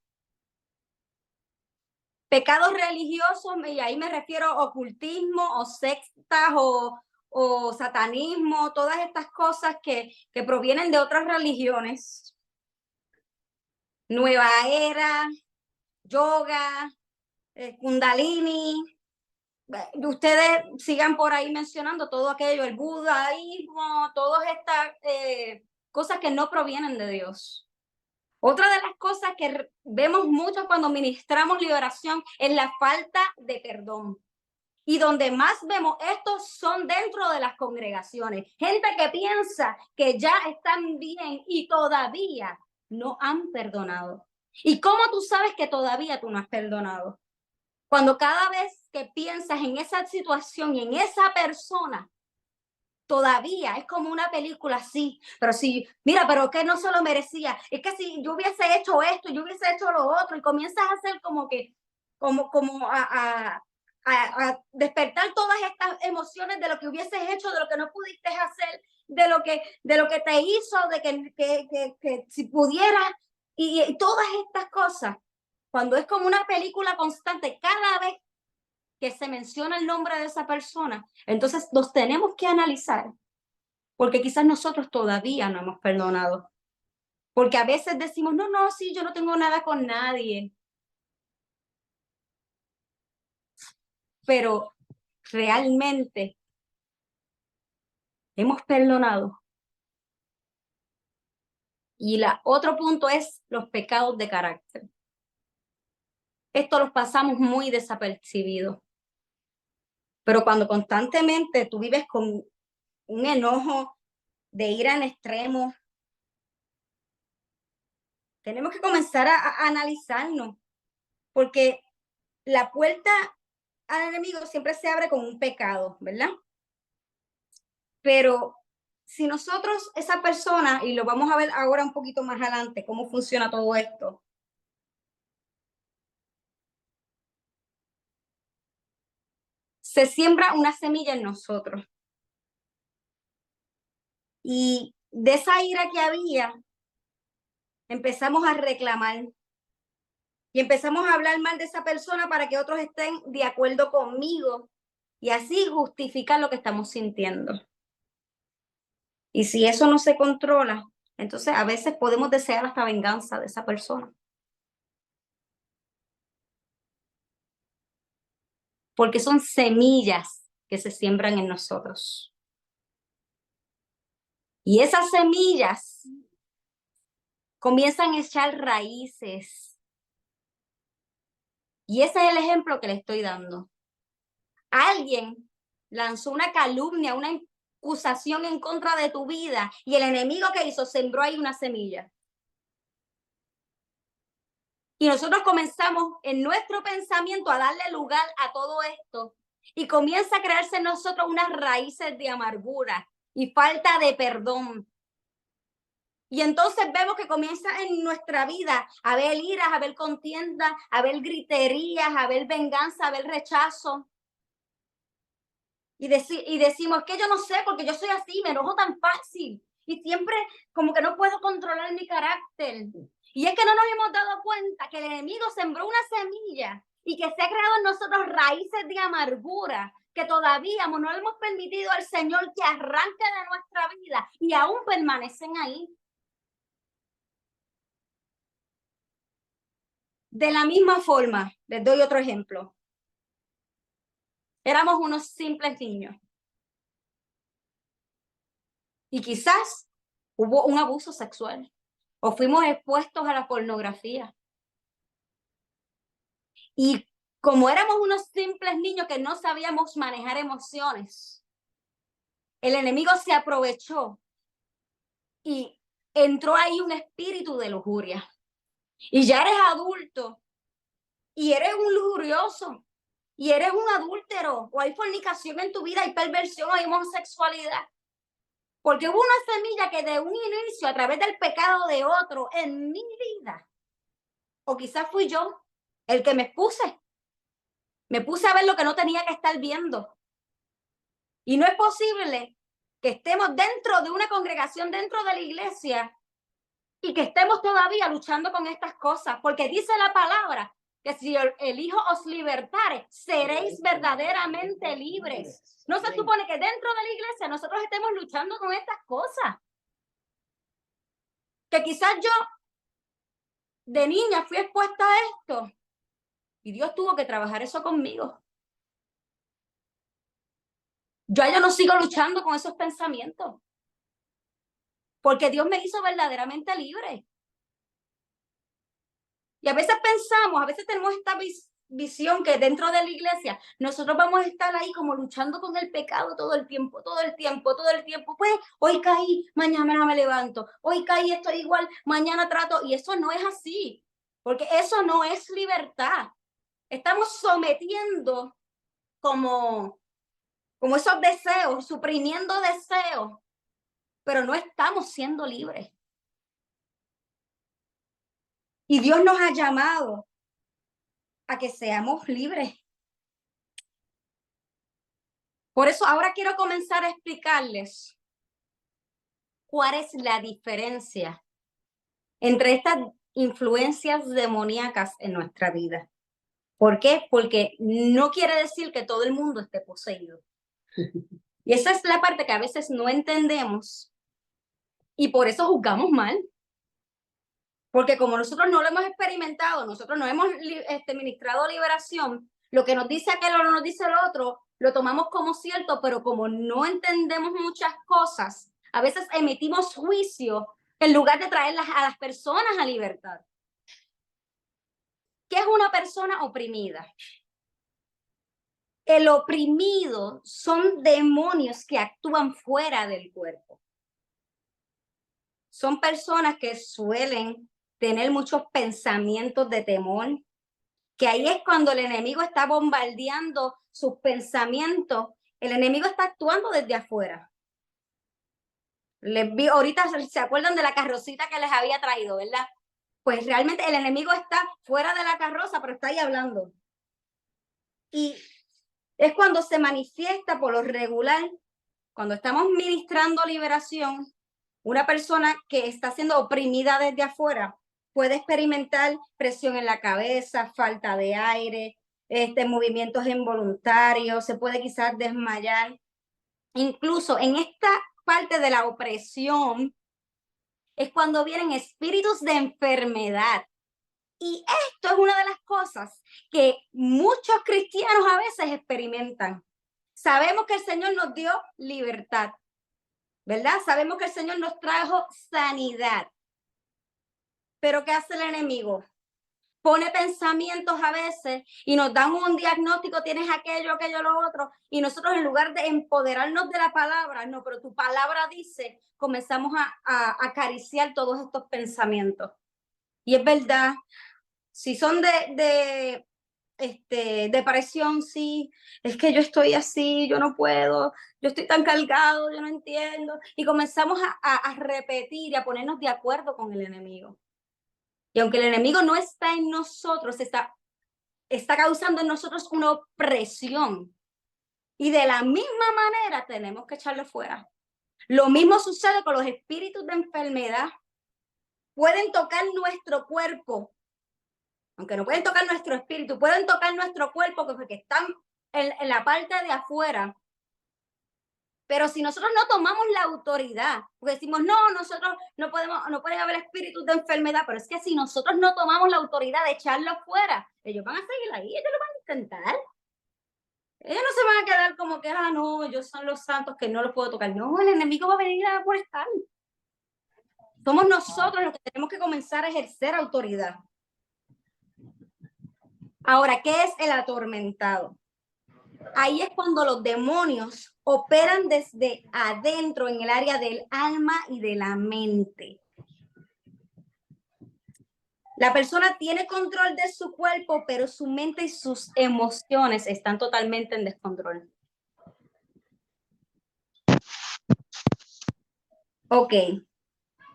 Pecados religiosos, y ahí me refiero a ocultismo o sectas o satanismo, todas estas cosas que provienen de otras religiones. Nueva era, yoga, kundalini. Ustedes sigan por ahí mencionando todo aquello, el budaísmo, todas estas cosas que no provienen de Dios. Otra de las cosas que vemos mucho cuando ministramos liberación es la falta de perdón. Y donde más vemos esto son dentro de las congregaciones. Gente que piensa que ya están bien y todavía no han perdonado. ¿Y cómo tú sabes que todavía tú no has perdonado? Cuando cada vez que piensas en esa situación y en esa persona, todavía es como una película así, pero si, mira, pero que no se lo merecía, es que si yo hubiese hecho esto, yo hubiese hecho lo otro, y comienzas a hacer como que, a despertar todas estas emociones de lo que hubieses hecho, de lo que no pudiste hacer, de lo que te hizo, de que si pudieras, y todas estas cosas, cuando es como una película constante, cada vez que se menciona el nombre de esa persona, entonces nos tenemos que analizar, porque quizás nosotros todavía no hemos perdonado. Porque a veces decimos, no, sí, yo no tengo nada con nadie. Pero realmente hemos perdonado. Y otro punto es los pecados de carácter. Esto los pasamos muy desapercibidos. Pero cuando constantemente tú vives con un enojo de ira en extremo, tenemos que comenzar a analizarnos, porque la puerta al enemigo siempre se abre con un pecado, ¿verdad? Pero si nosotros, esa persona, y lo vamos a ver ahora un poquito más adelante, cómo funciona todo esto, se siembra una semilla en nosotros. Y de esa ira que había, empezamos a reclamar y empezamos a hablar mal de esa persona para que otros estén de acuerdo conmigo y así justificar lo que estamos sintiendo. Y si eso no se controla, entonces a veces podemos desear hasta venganza de esa persona. Porque son semillas que se siembran en nosotros. Y esas semillas comienzan a echar raíces. Y ese es el ejemplo que le estoy dando. Alguien lanzó una calumnia, una acusación en contra de tu vida y el enemigo que hizo sembró ahí una semilla. Y nosotros comenzamos en nuestro pensamiento a darle lugar a todo esto y comienza a crearse en nosotros unas raíces de amargura y falta de perdón. Y entonces vemos que comienza en nuestra vida a haber iras, a haber contiendas, a haber griterías, a haber venganza, a haber rechazo. Y decimos que yo no sé, porque yo soy así, me enojo tan fácil. Y siempre como que no puedo controlar mi carácter. Y es que no nos hemos dado cuenta que el enemigo sembró una semilla y que se ha creado en nosotros raíces de amargura que todavía no le hemos permitido al Señor que arranque de nuestra vida y aún permanecen ahí. De la misma forma, les doy otro ejemplo. Éramos unos simples niños. Y quizás hubo un abuso sexual o fuimos expuestos a la pornografía. Y como éramos unos simples niños que no sabíamos manejar emociones, el enemigo se aprovechó y entró ahí un espíritu de lujuria. Y ya eres adulto y eres un lujurioso y eres un adúltero o hay fornicación en tu vida, hay perversión, hay homosexualidad. Porque hubo una semilla que de un inicio, a través del pecado de otro en mi vida, o quizás fui yo el que me puse a ver lo que no tenía que estar viendo. Y no es posible que estemos dentro de una congregación, dentro de la iglesia, y que estemos todavía luchando con estas cosas, porque dice la palabra que si el Hijo os libertare, seréis verdaderamente libres. No se supone que dentro de la iglesia nosotros estemos luchando con estas cosas. Que quizás yo de niña fui expuesta a esto y Dios tuvo que trabajar eso conmigo. Yo no sigo luchando con esos pensamientos, porque Dios me hizo verdaderamente libre. Y a veces pensamos, a veces tenemos esta visión que dentro de la iglesia nosotros vamos a estar ahí como luchando con el pecado todo el tiempo, todo el tiempo, todo el tiempo. Pues hoy caí, mañana me levanto, hoy caí, estoy igual, mañana trato. Y eso no es así, porque eso no es libertad. Estamos sometiendo como esos deseos, suprimiendo deseos, pero no estamos siendo libres. Y Dios nos ha llamado a que seamos libres. Por eso ahora quiero comenzar a explicarles cuál es la diferencia entre estas influencias demoníacas en nuestra vida. ¿Por qué? Porque no quiere decir que todo el mundo esté poseído. Y esa es la parte que a veces no entendemos y por eso juzgamos mal. Porque como nosotros no lo hemos experimentado, nosotros no hemos ministrado liberación, lo que nos dice aquel o no nos dice el otro, lo tomamos como cierto, pero como no entendemos muchas cosas, a veces emitimos juicio en lugar de traerlas a las personas a libertad. ¿Qué es una persona oprimida? El oprimido son demonios que actúan fuera del cuerpo. Son personas que suelen tener muchos pensamientos de temor, que ahí es cuando el enemigo está bombardeando sus pensamientos, el enemigo está actuando desde afuera. Les vi, ahorita se acuerdan de la carrocita que les había traído, ¿verdad? Pues realmente el enemigo está fuera de la carroza, pero está ahí hablando. Y es cuando se manifiesta por lo regular, cuando estamos ministrando liberación, una persona que está siendo oprimida desde afuera puede experimentar presión en la cabeza, falta de aire, movimientos involuntarios, se puede quizás desmayar. Incluso en esta parte de la opresión es cuando vienen espíritus de enfermedad. Y esto es una de las cosas que muchos cristianos a veces experimentan. Sabemos que el Señor nos dio libertad, ¿verdad? Sabemos que el Señor nos trajo sanidad. Pero ¿qué hace el enemigo? Pone pensamientos a veces y nos dan un diagnóstico, tienes aquello, lo otro, y nosotros en lugar de empoderarnos de la palabra, no, pero tu palabra dice, comenzamos a acariciar todos estos pensamientos. Y es verdad, si son de depresión, sí, es que yo estoy así, yo no puedo, yo estoy tan cargado, yo no entiendo, y comenzamos a repetir y a ponernos de acuerdo con el enemigo. Y aunque el enemigo no está en nosotros, está causando en nosotros una opresión. Y de la misma manera tenemos que echarlo fuera. Lo mismo sucede con los espíritus de enfermedad. Pueden tocar nuestro cuerpo, aunque no pueden tocar nuestro espíritu, pueden tocar nuestro cuerpo porque están en la parte de afuera. Pero si nosotros no tomamos la autoridad, porque decimos, no, nosotros no podemos, no pueden haber espíritus de enfermedad, pero es que si nosotros no tomamos la autoridad de echarlo fuera, ellos van a seguir ahí, ellos lo van a intentar. Ellos no se van a quedar como que, no, ellos son los santos que no los puedo tocar. No, el enemigo va a venir a molestar. Somos nosotros los que tenemos que comenzar a ejercer autoridad. Ahora, ¿qué es el atormentado? Ahí es cuando los demonios operan desde adentro en el área del alma y de la mente. La persona tiene control de su cuerpo, pero su mente y sus emociones están totalmente en descontrol. Ok.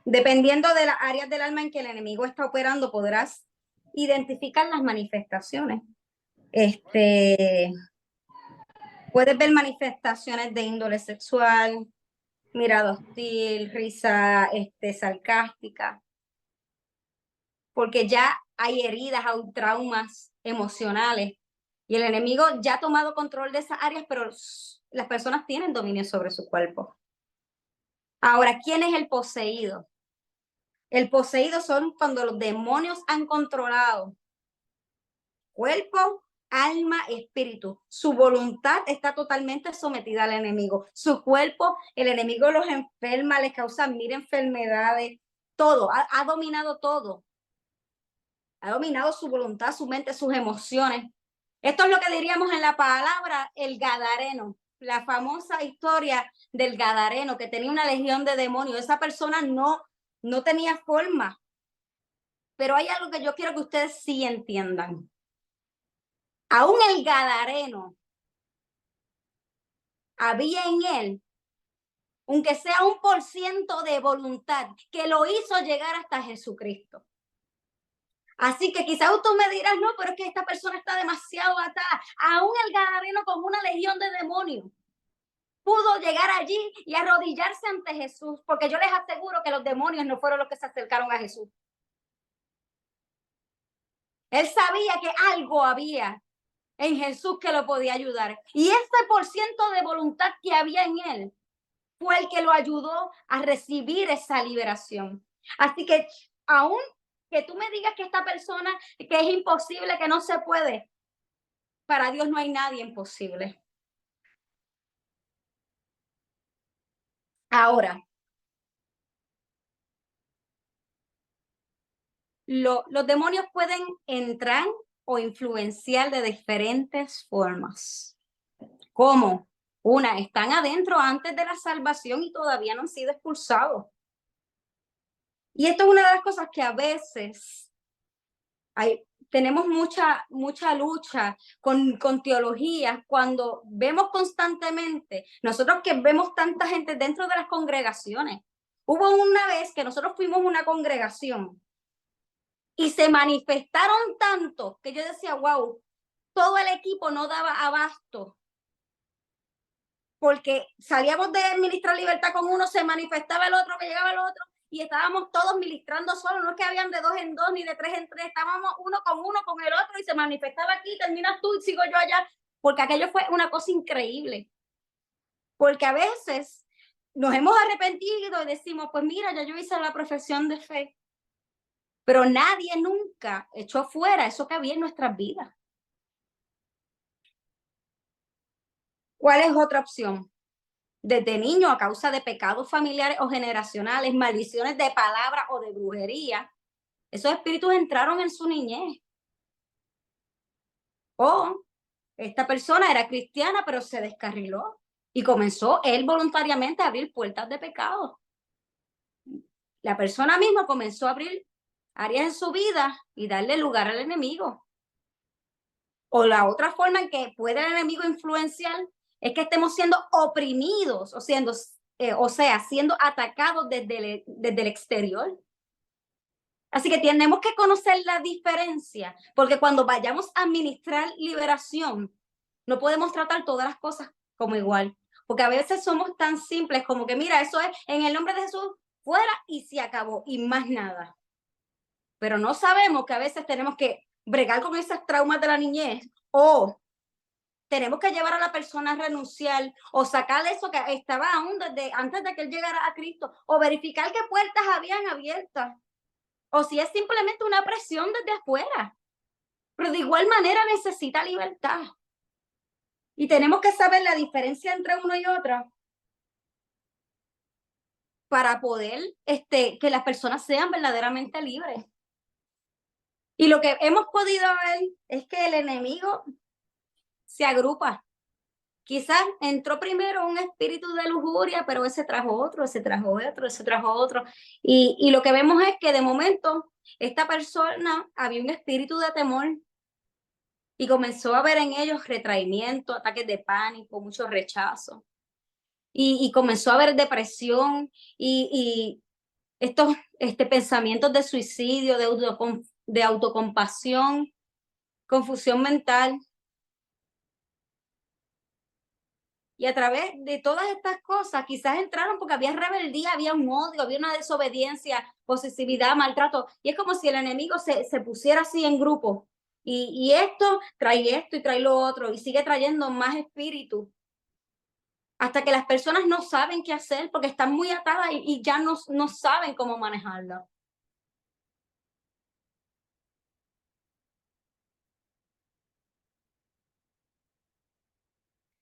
Dependiendo de las áreas del alma en que el enemigo está operando, podrás identificar las manifestaciones. Puedes ver manifestaciones de índole sexual, mirada hostil, risa sarcástica, porque ya hay heridas, hay traumas emocionales y el enemigo ya ha tomado control de esas áreas, pero las personas tienen dominio sobre su cuerpo. Ahora, ¿quién es el poseído? El poseído son cuando los demonios han controlado cuerpo, alma, espíritu. Su voluntad está totalmente sometida al enemigo. Su cuerpo, el enemigo los enferma, les causa mil enfermedades, todo, ha dominado todo. Ha dominado su voluntad, su mente, sus emociones. Esto es lo que diríamos en la palabra el gadareno, la famosa historia del gadareno que tenía una legión de demonios. Esa persona no tenía forma. Pero hay algo que yo quiero que ustedes sí entiendan. Aún el gadareno había en él, aunque sea 1% de voluntad, que lo hizo llegar hasta Jesucristo. Así que quizás tú me dirás, no, pero es que esta persona está demasiado atada. Aún el gadareno con una legión de demonios pudo llegar allí y arrodillarse ante Jesús, porque yo les aseguro que los demonios no fueron los que se acercaron a Jesús. Él sabía que algo había en Jesús que lo podía ayudar. Y ese % de voluntad que había en él fue el que lo ayudó a recibir esa liberación. Así que aún que tú me digas que esta persona, que es imposible, que no se puede, para Dios no hay nadie imposible. Ahora, los demonios pueden entrar o influenciar de diferentes formas. ¿Cómo? Una, están adentro antes de la salvación y todavía no han sido expulsados. Y esto es una de las cosas que a veces tenemos mucha lucha con teologías cuando vemos constantemente, nosotros que vemos tanta gente dentro de las congregaciones. Hubo una vez que nosotros fuimos una congregación y se manifestaron tanto que yo decía, wow, todo el equipo no daba abasto. Porque salíamos de ministrar libertad con uno, se manifestaba el otro, que llegaba el otro, y estábamos todos ministrando solos, no es que habían de 2 en 2 ni de 3 en 3, estábamos uno con el otro y se manifestaba aquí, terminas tú y sigo yo allá, porque aquello fue una cosa increíble. Porque a veces nos hemos arrepentido y decimos, pues mira, ya yo hice la profesión de fe, pero nadie nunca echó fuera eso que había en nuestras vidas. ¿Cuál es otra opción? Desde niño, a causa de pecados familiares o generacionales, maldiciones de palabra o de brujería, esos espíritus entraron en su niñez. O esta persona era cristiana, pero se descarriló y comenzó él voluntariamente a abrir puertas de pecado. La persona misma comenzó a abrir áreas en su vida y darle lugar al enemigo. O la otra forma en que puede el enemigo influenciar es que estemos siendo oprimidos o sea, siendo atacados desde el exterior. Así que tenemos que conocer la diferencia, porque cuando vayamos a administrar liberación, no podemos tratar todas las cosas como igual. Porque a veces somos tan simples como que, mira, eso es en el nombre de Jesús, fuera y se acabó, y más nada. Pero no sabemos que a veces tenemos que bregar con esos traumas de la niñez o tenemos que llevar a la persona a renunciar o sacar eso que estaba aún desde antes de que él llegara a Cristo o verificar qué puertas habían abiertas o si es simplemente una presión desde afuera. Pero de igual manera necesita libertad. Y tenemos que saber la diferencia entre uno y otro para poder que las personas sean verdaderamente libres. Y lo que hemos podido ver es que el enemigo se agrupa. Quizás entró primero un espíritu de lujuria, pero ese trajo otro, ese trajo otro, ese trajo otro. Y lo que vemos es que de momento esta persona había un espíritu de temor y comenzó a ver en ellos retraimiento, ataques de pánico, mucho rechazo. Y comenzó a haber depresión y estos pensamientos de suicidio, de autocompasión, confusión mental. Y a través de todas estas cosas, quizás entraron porque había rebeldía, había un odio, había una desobediencia, posesividad, maltrato. Y es como si el enemigo se pusiera así en grupo. Y esto y trae lo otro, y sigue trayendo más espíritu. Hasta que las personas no saben qué hacer porque están muy atadas y ya no saben cómo manejarlo.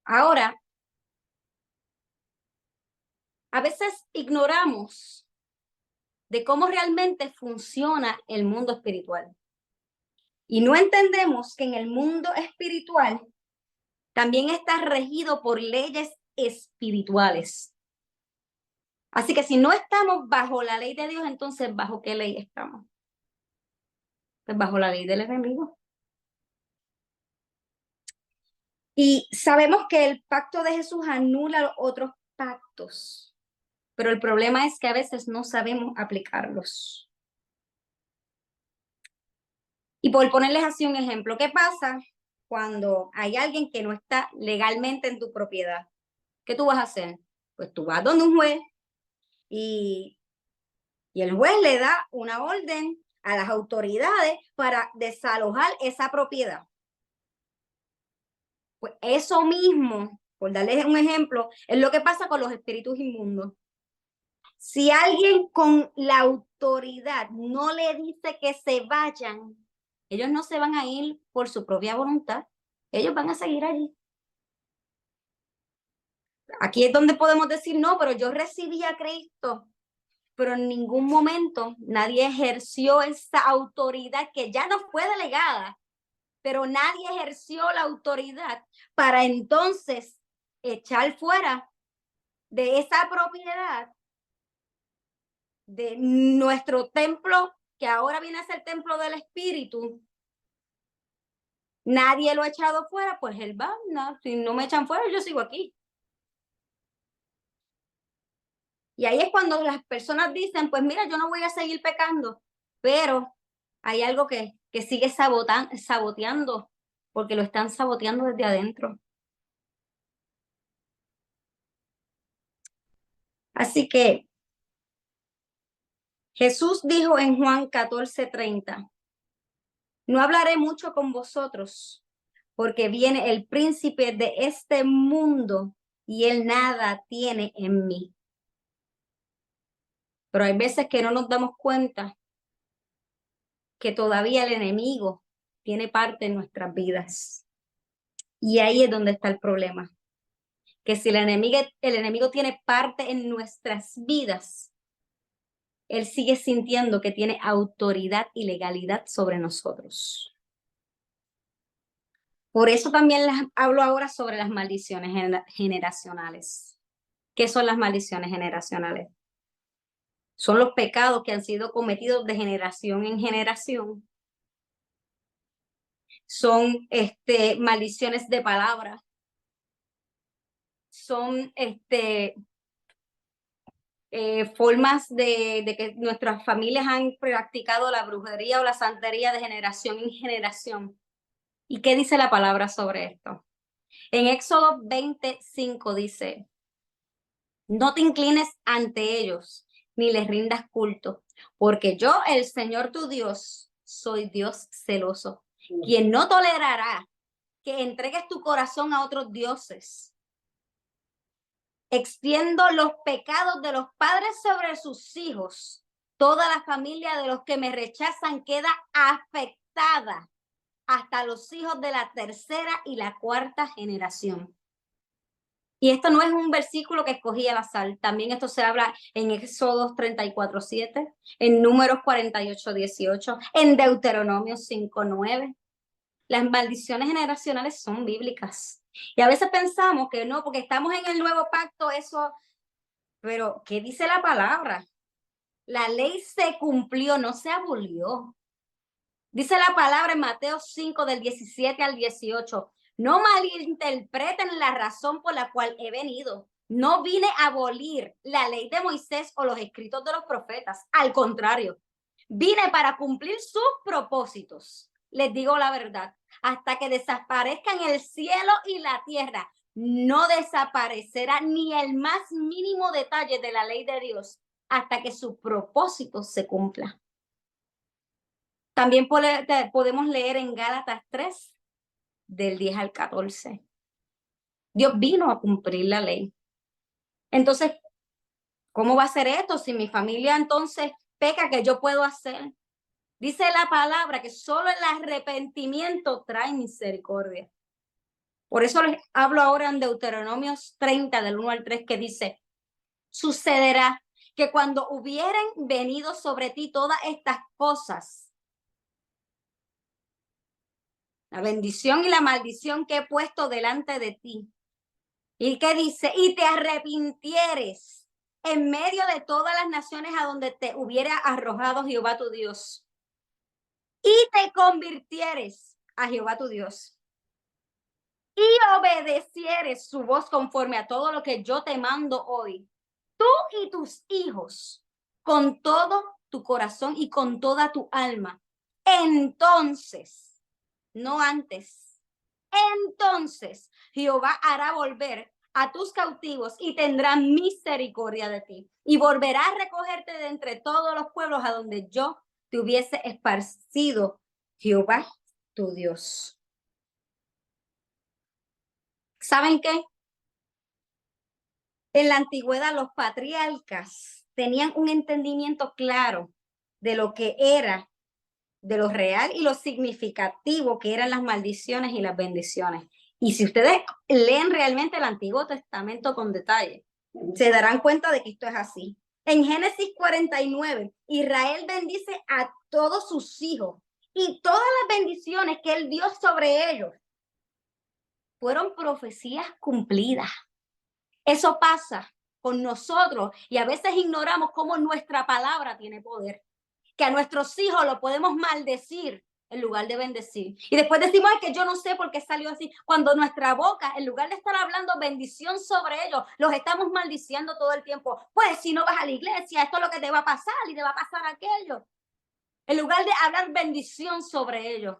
Ahora, a veces ignoramos de cómo realmente funciona el mundo espiritual. Y no entendemos que en el mundo espiritual también está regido por leyes espirituales. Así que si no estamos bajo la ley de Dios, entonces ¿bajo qué ley estamos? Pues bajo la ley del enemigo. Y sabemos que el pacto de Jesús anula los otros pactos, pero el problema es que a veces no sabemos aplicarlos. Y por ponerles así un ejemplo, ¿qué pasa cuando hay alguien que no está legalmente en tu propiedad? ¿Qué tú vas a hacer? Pues tú vas donde un juez y el juez le da una orden a las autoridades para desalojar esa propiedad. Pues eso mismo, por darles un ejemplo, es lo que pasa con los espíritus inmundos. Si alguien con la autoridad no le dice que se vayan, ellos no se van a ir por su propia voluntad, ellos van a seguir allí. Aquí es donde podemos decir, no, pero yo recibí a Cristo, pero en ningún momento nadie ejerció esa autoridad que ya nos fue delegada, pero nadie ejerció la autoridad para entonces echar fuera de esa propiedad de nuestro templo, que ahora viene a ser el templo del Espíritu. Nadie lo ha echado fuera, pues él va, no, si no me echan fuera, yo sigo aquí. Y ahí es cuando las personas dicen, pues mira, yo no voy a seguir pecando, pero hay algo que sigue saboteando, porque lo están saboteando desde adentro. Así que Jesús dijo en Juan 14:30, no hablaré mucho con vosotros, porque viene el príncipe de este mundo y él nada tiene en mí. Pero hay veces que no nos damos cuenta que todavía el enemigo tiene parte en nuestras vidas. Y ahí es donde está el problema. Que si el enemigo tiene parte en nuestras vidas, él sigue sintiendo que tiene autoridad y legalidad sobre nosotros. Por eso también les hablo ahora sobre las maldiciones generacionales. ¿Qué son las maldiciones generacionales? Son los pecados que han sido cometidos de generación en generación. Son maldiciones de palabra. Son formas de que nuestras familias han practicado la brujería o la santería de generación en generación. ¿Y qué dice la palabra sobre esto? En Éxodo 25 dice, no te inclines ante ellos, ni les rindas culto, porque yo, el Señor tu Dios, soy Dios celoso, quien no tolerará que entregues tu corazón a otros dioses. Extiendo los pecados de los padres sobre sus hijos. Toda la familia de los que me rechazan queda afectada hasta los hijos de la tercera y la cuarta generación. Y esto no es un versículo que escogí al azar. También esto se habla en Éxodo 34:7, en Números 48:18, en Deuteronomio 5:9. Las maldiciones generacionales son bíblicas. Y a veces pensamos que no, porque estamos en el nuevo pacto, eso, pero ¿qué dice la palabra? La ley se cumplió, no se abolió. Dice la palabra en Mateo 5, del 17 al 18. No malinterpreten la razón por la cual he venido. No vine a abolir la ley de Moisés o los escritos de los profetas. Al contrario, vine para cumplir sus propósitos. Les digo la verdad, hasta que desaparezcan el cielo y la tierra, no desaparecerá ni el más mínimo detalle de la ley de Dios hasta que su propósito se cumpla. También podemos leer en Gálatas 3, del 10 al 14. Dios vino a cumplir la ley. Entonces, ¿cómo va a ser esto? Si mi familia entonces peca, ¿qué yo puedo hacer? Dice la palabra que solo el arrepentimiento trae misericordia. Por eso les hablo ahora en Deuteronomio 30, del 1 al 3, que dice, sucederá que cuando hubieren venido sobre ti todas estas cosas, la bendición y la maldición que he puesto delante de ti. ¿Y qué dice? Y te arrepintieres en medio de todas las naciones a donde te hubiera arrojado Jehová tu Dios. Y te convirtieres a Jehová tu Dios. Y obedecieres su voz conforme a todo lo que yo te mando hoy. Tú y tus hijos, con todo tu corazón y con toda tu alma. Entonces, no antes. Entonces Jehová hará volver a tus cautivos y tendrá misericordia de ti y volverá a recogerte de entre todos los pueblos a donde yo te hubiese esparcido, Jehová tu Dios. ¿Saben qué? En la antigüedad los patriarcas tenían un entendimiento claro de lo que era, de lo real y lo significativo que eran las maldiciones y las bendiciones. Y si ustedes leen realmente el Antiguo Testamento con detalle, se darán cuenta de que esto es así. En Génesis 49, Israel bendice a todos sus hijos y todas las bendiciones que él dio sobre ellos fueron profecías cumplidas. Eso pasa con nosotros y a veces ignoramos cómo nuestra palabra tiene poder, que a nuestros hijos lo podemos maldecir en lugar de bendecir. Y después decimos, ay, que yo no sé por qué salió así, cuando nuestra boca, en lugar de estar hablando bendición sobre ellos, los estamos maldiciendo todo el tiempo. Pues si no vas a la iglesia, esto es lo que te va a pasar y te va a pasar aquello. En lugar de hablar bendición sobre ellos.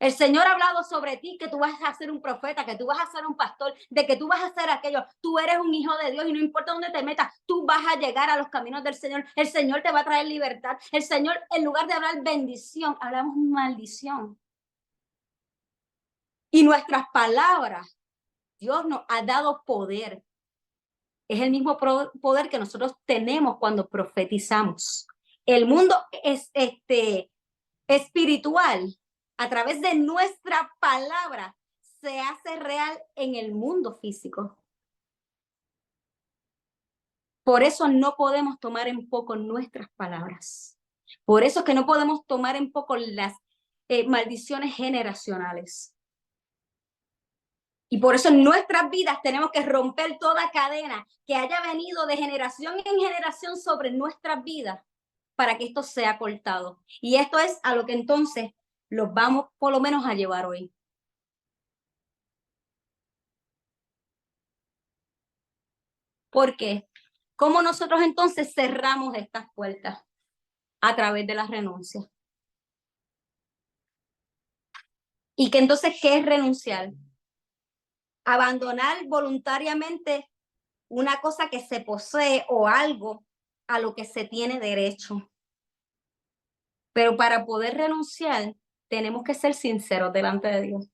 El Señor ha hablado sobre ti, que tú vas a ser un profeta, que tú vas a ser un pastor, de que tú vas a ser aquello. Tú eres un hijo de Dios y no importa dónde te metas, tú vas a llegar a los caminos del Señor. El Señor te va a traer libertad. El Señor, en lugar de hablar bendición, hablamos maldición. Y nuestras palabras, Dios nos ha dado poder. Es el mismo poder que nosotros tenemos cuando profetizamos. El mundo es espiritual, a través de nuestra palabra, se hace real en el mundo físico. Por eso no podemos tomar en poco nuestras palabras. Por eso es que no podemos tomar en poco las maldiciones generacionales. Y por eso en nuestras vidas tenemos que romper toda cadena que haya venido de generación en generación sobre nuestras vidas para que esto sea cortado. Y esto es a lo que entonces los vamos por lo menos a llevar hoy. ¿Por qué? ¿Cómo nosotros entonces cerramos estas puertas? A través de la renuncia. ¿Y que entonces qué es renunciar? abandonar voluntariamente una cosa que se posee o algo a lo que se tiene derecho. Pero para poder renunciar, tenemos que ser sinceros delante de Dios.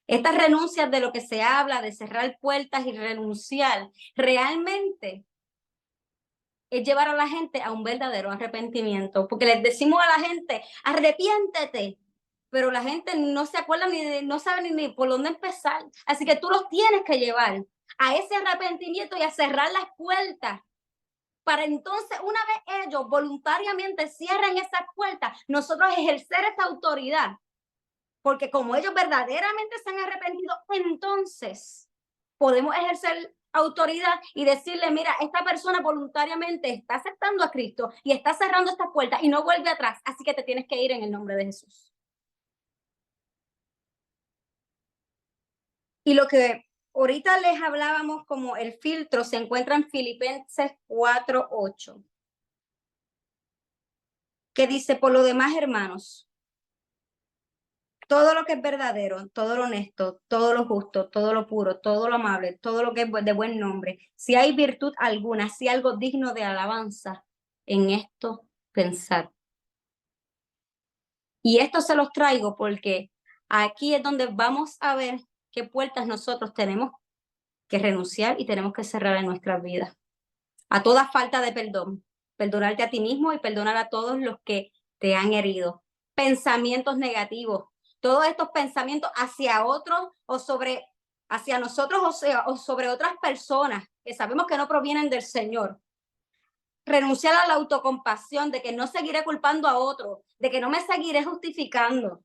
Estas renuncias de lo que se habla, de cerrar puertas y renunciar, realmente es llevar a la gente a un verdadero arrepentimiento, porque les decimos a la gente, arrepiéntete, pero la gente no se acuerda no sabe ni por dónde empezar. Así que tú los tienes que llevar a ese arrepentimiento y a cerrar las puertas. Para entonces, una vez ellos voluntariamente cierren esas puertas, nosotros ejercer esa autoridad. Porque como ellos verdaderamente se han arrepentido, entonces podemos ejercer autoridad y decirle, mira, esta persona voluntariamente está aceptando a Cristo y está cerrando estas puertas y no vuelve atrás, así que te tienes que ir en el nombre de Jesús. Y lo que ahorita les hablábamos como el filtro se encuentra en Filipenses 4:8, que dice, por lo demás, hermanos, todo lo que es verdadero, todo lo honesto, todo lo justo, todo lo puro, todo lo amable, todo lo que es de buen nombre, si hay virtud alguna, si algo digno de alabanza, en esto pensar. Y esto se los traigo porque aquí es donde vamos a ver qué puertas nosotros tenemos que renunciar y tenemos que cerrar en nuestras vidas. A toda falta de perdón, perdonarte a ti mismo y perdonar a todos los que te han herido. Pensamientos negativos, todos estos pensamientos hacia otros o sobre, hacia nosotros o sobre otras personas que sabemos que no provienen del Señor. Renunciar a la autocompasión, de que no seguiré culpando a otros, de que no me seguiré justificando.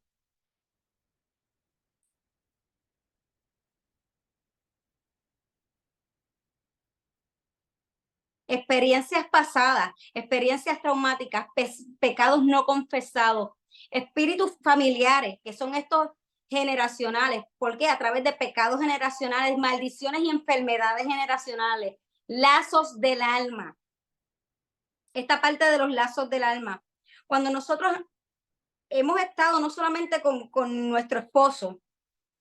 Experiencias pasadas, experiencias traumáticas, pecados no confesados, espíritus familiares, que son estos generacionales, porque a través de pecados generacionales, maldiciones y enfermedades generacionales, lazos del alma, esta parte de los lazos del alma. Cuando nosotros hemos estado no solamente con nuestro esposo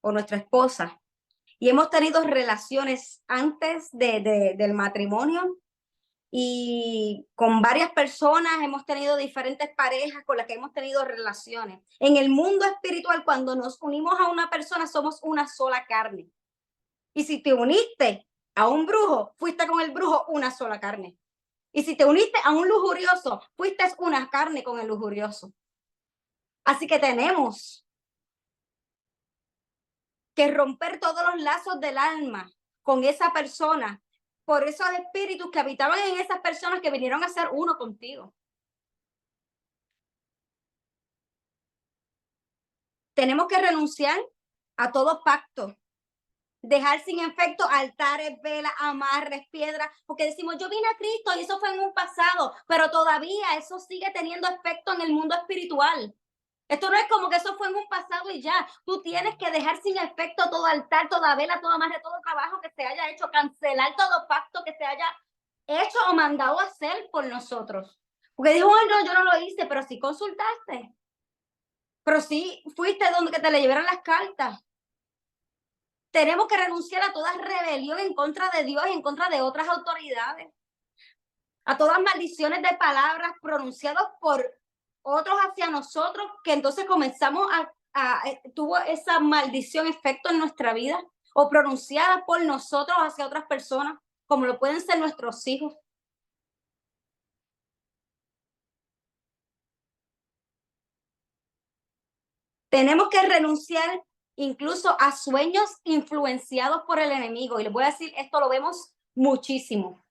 o nuestra esposa, y hemos tenido relaciones antes del matrimonio, y con varias personas hemos tenido diferentes parejas con las que hemos tenido relaciones. En el mundo espiritual, cuando nos unimos a una persona, somos una sola carne. Y si te uniste a un brujo, fuiste con el brujo una sola carne. Y si te uniste a un lujurioso, fuiste una carne con el lujurioso. Así que tenemos que romper todos los lazos del alma con esa persona, por esos espíritus que habitaban en esas personas que vinieron a ser uno contigo. Tenemos que renunciar a todo pacto, dejar sin efecto altares, velas, amarres, piedras, porque decimos, yo vine a Cristo y eso fue en un pasado, pero todavía eso sigue teniendo efecto en el mundo espiritual. Esto no es como que eso fue en un pasado y ya. Tú tienes que dejar sin efecto todo altar, toda vela, todo amarre, todo trabajo que se haya hecho, cancelar todo pacto que se haya hecho o mandado a hacer por nosotros. Porque dijo, ay, no, yo no lo hice, pero sí consultaste. Pero sí fuiste donde que te le llevaran las cartas. Tenemos que renunciar a toda rebelión en contra de Dios y en contra de otras autoridades. A todas maldiciones de palabras pronunciadas por otros hacia nosotros, que entonces comenzamos tuvo esa maldición efecto en nuestra vida, o pronunciada por nosotros hacia otras personas, como lo pueden ser nuestros hijos. Tenemos que renunciar incluso a sueños influenciados por el enemigo. Y les voy a decir, esto lo vemos muchísimo.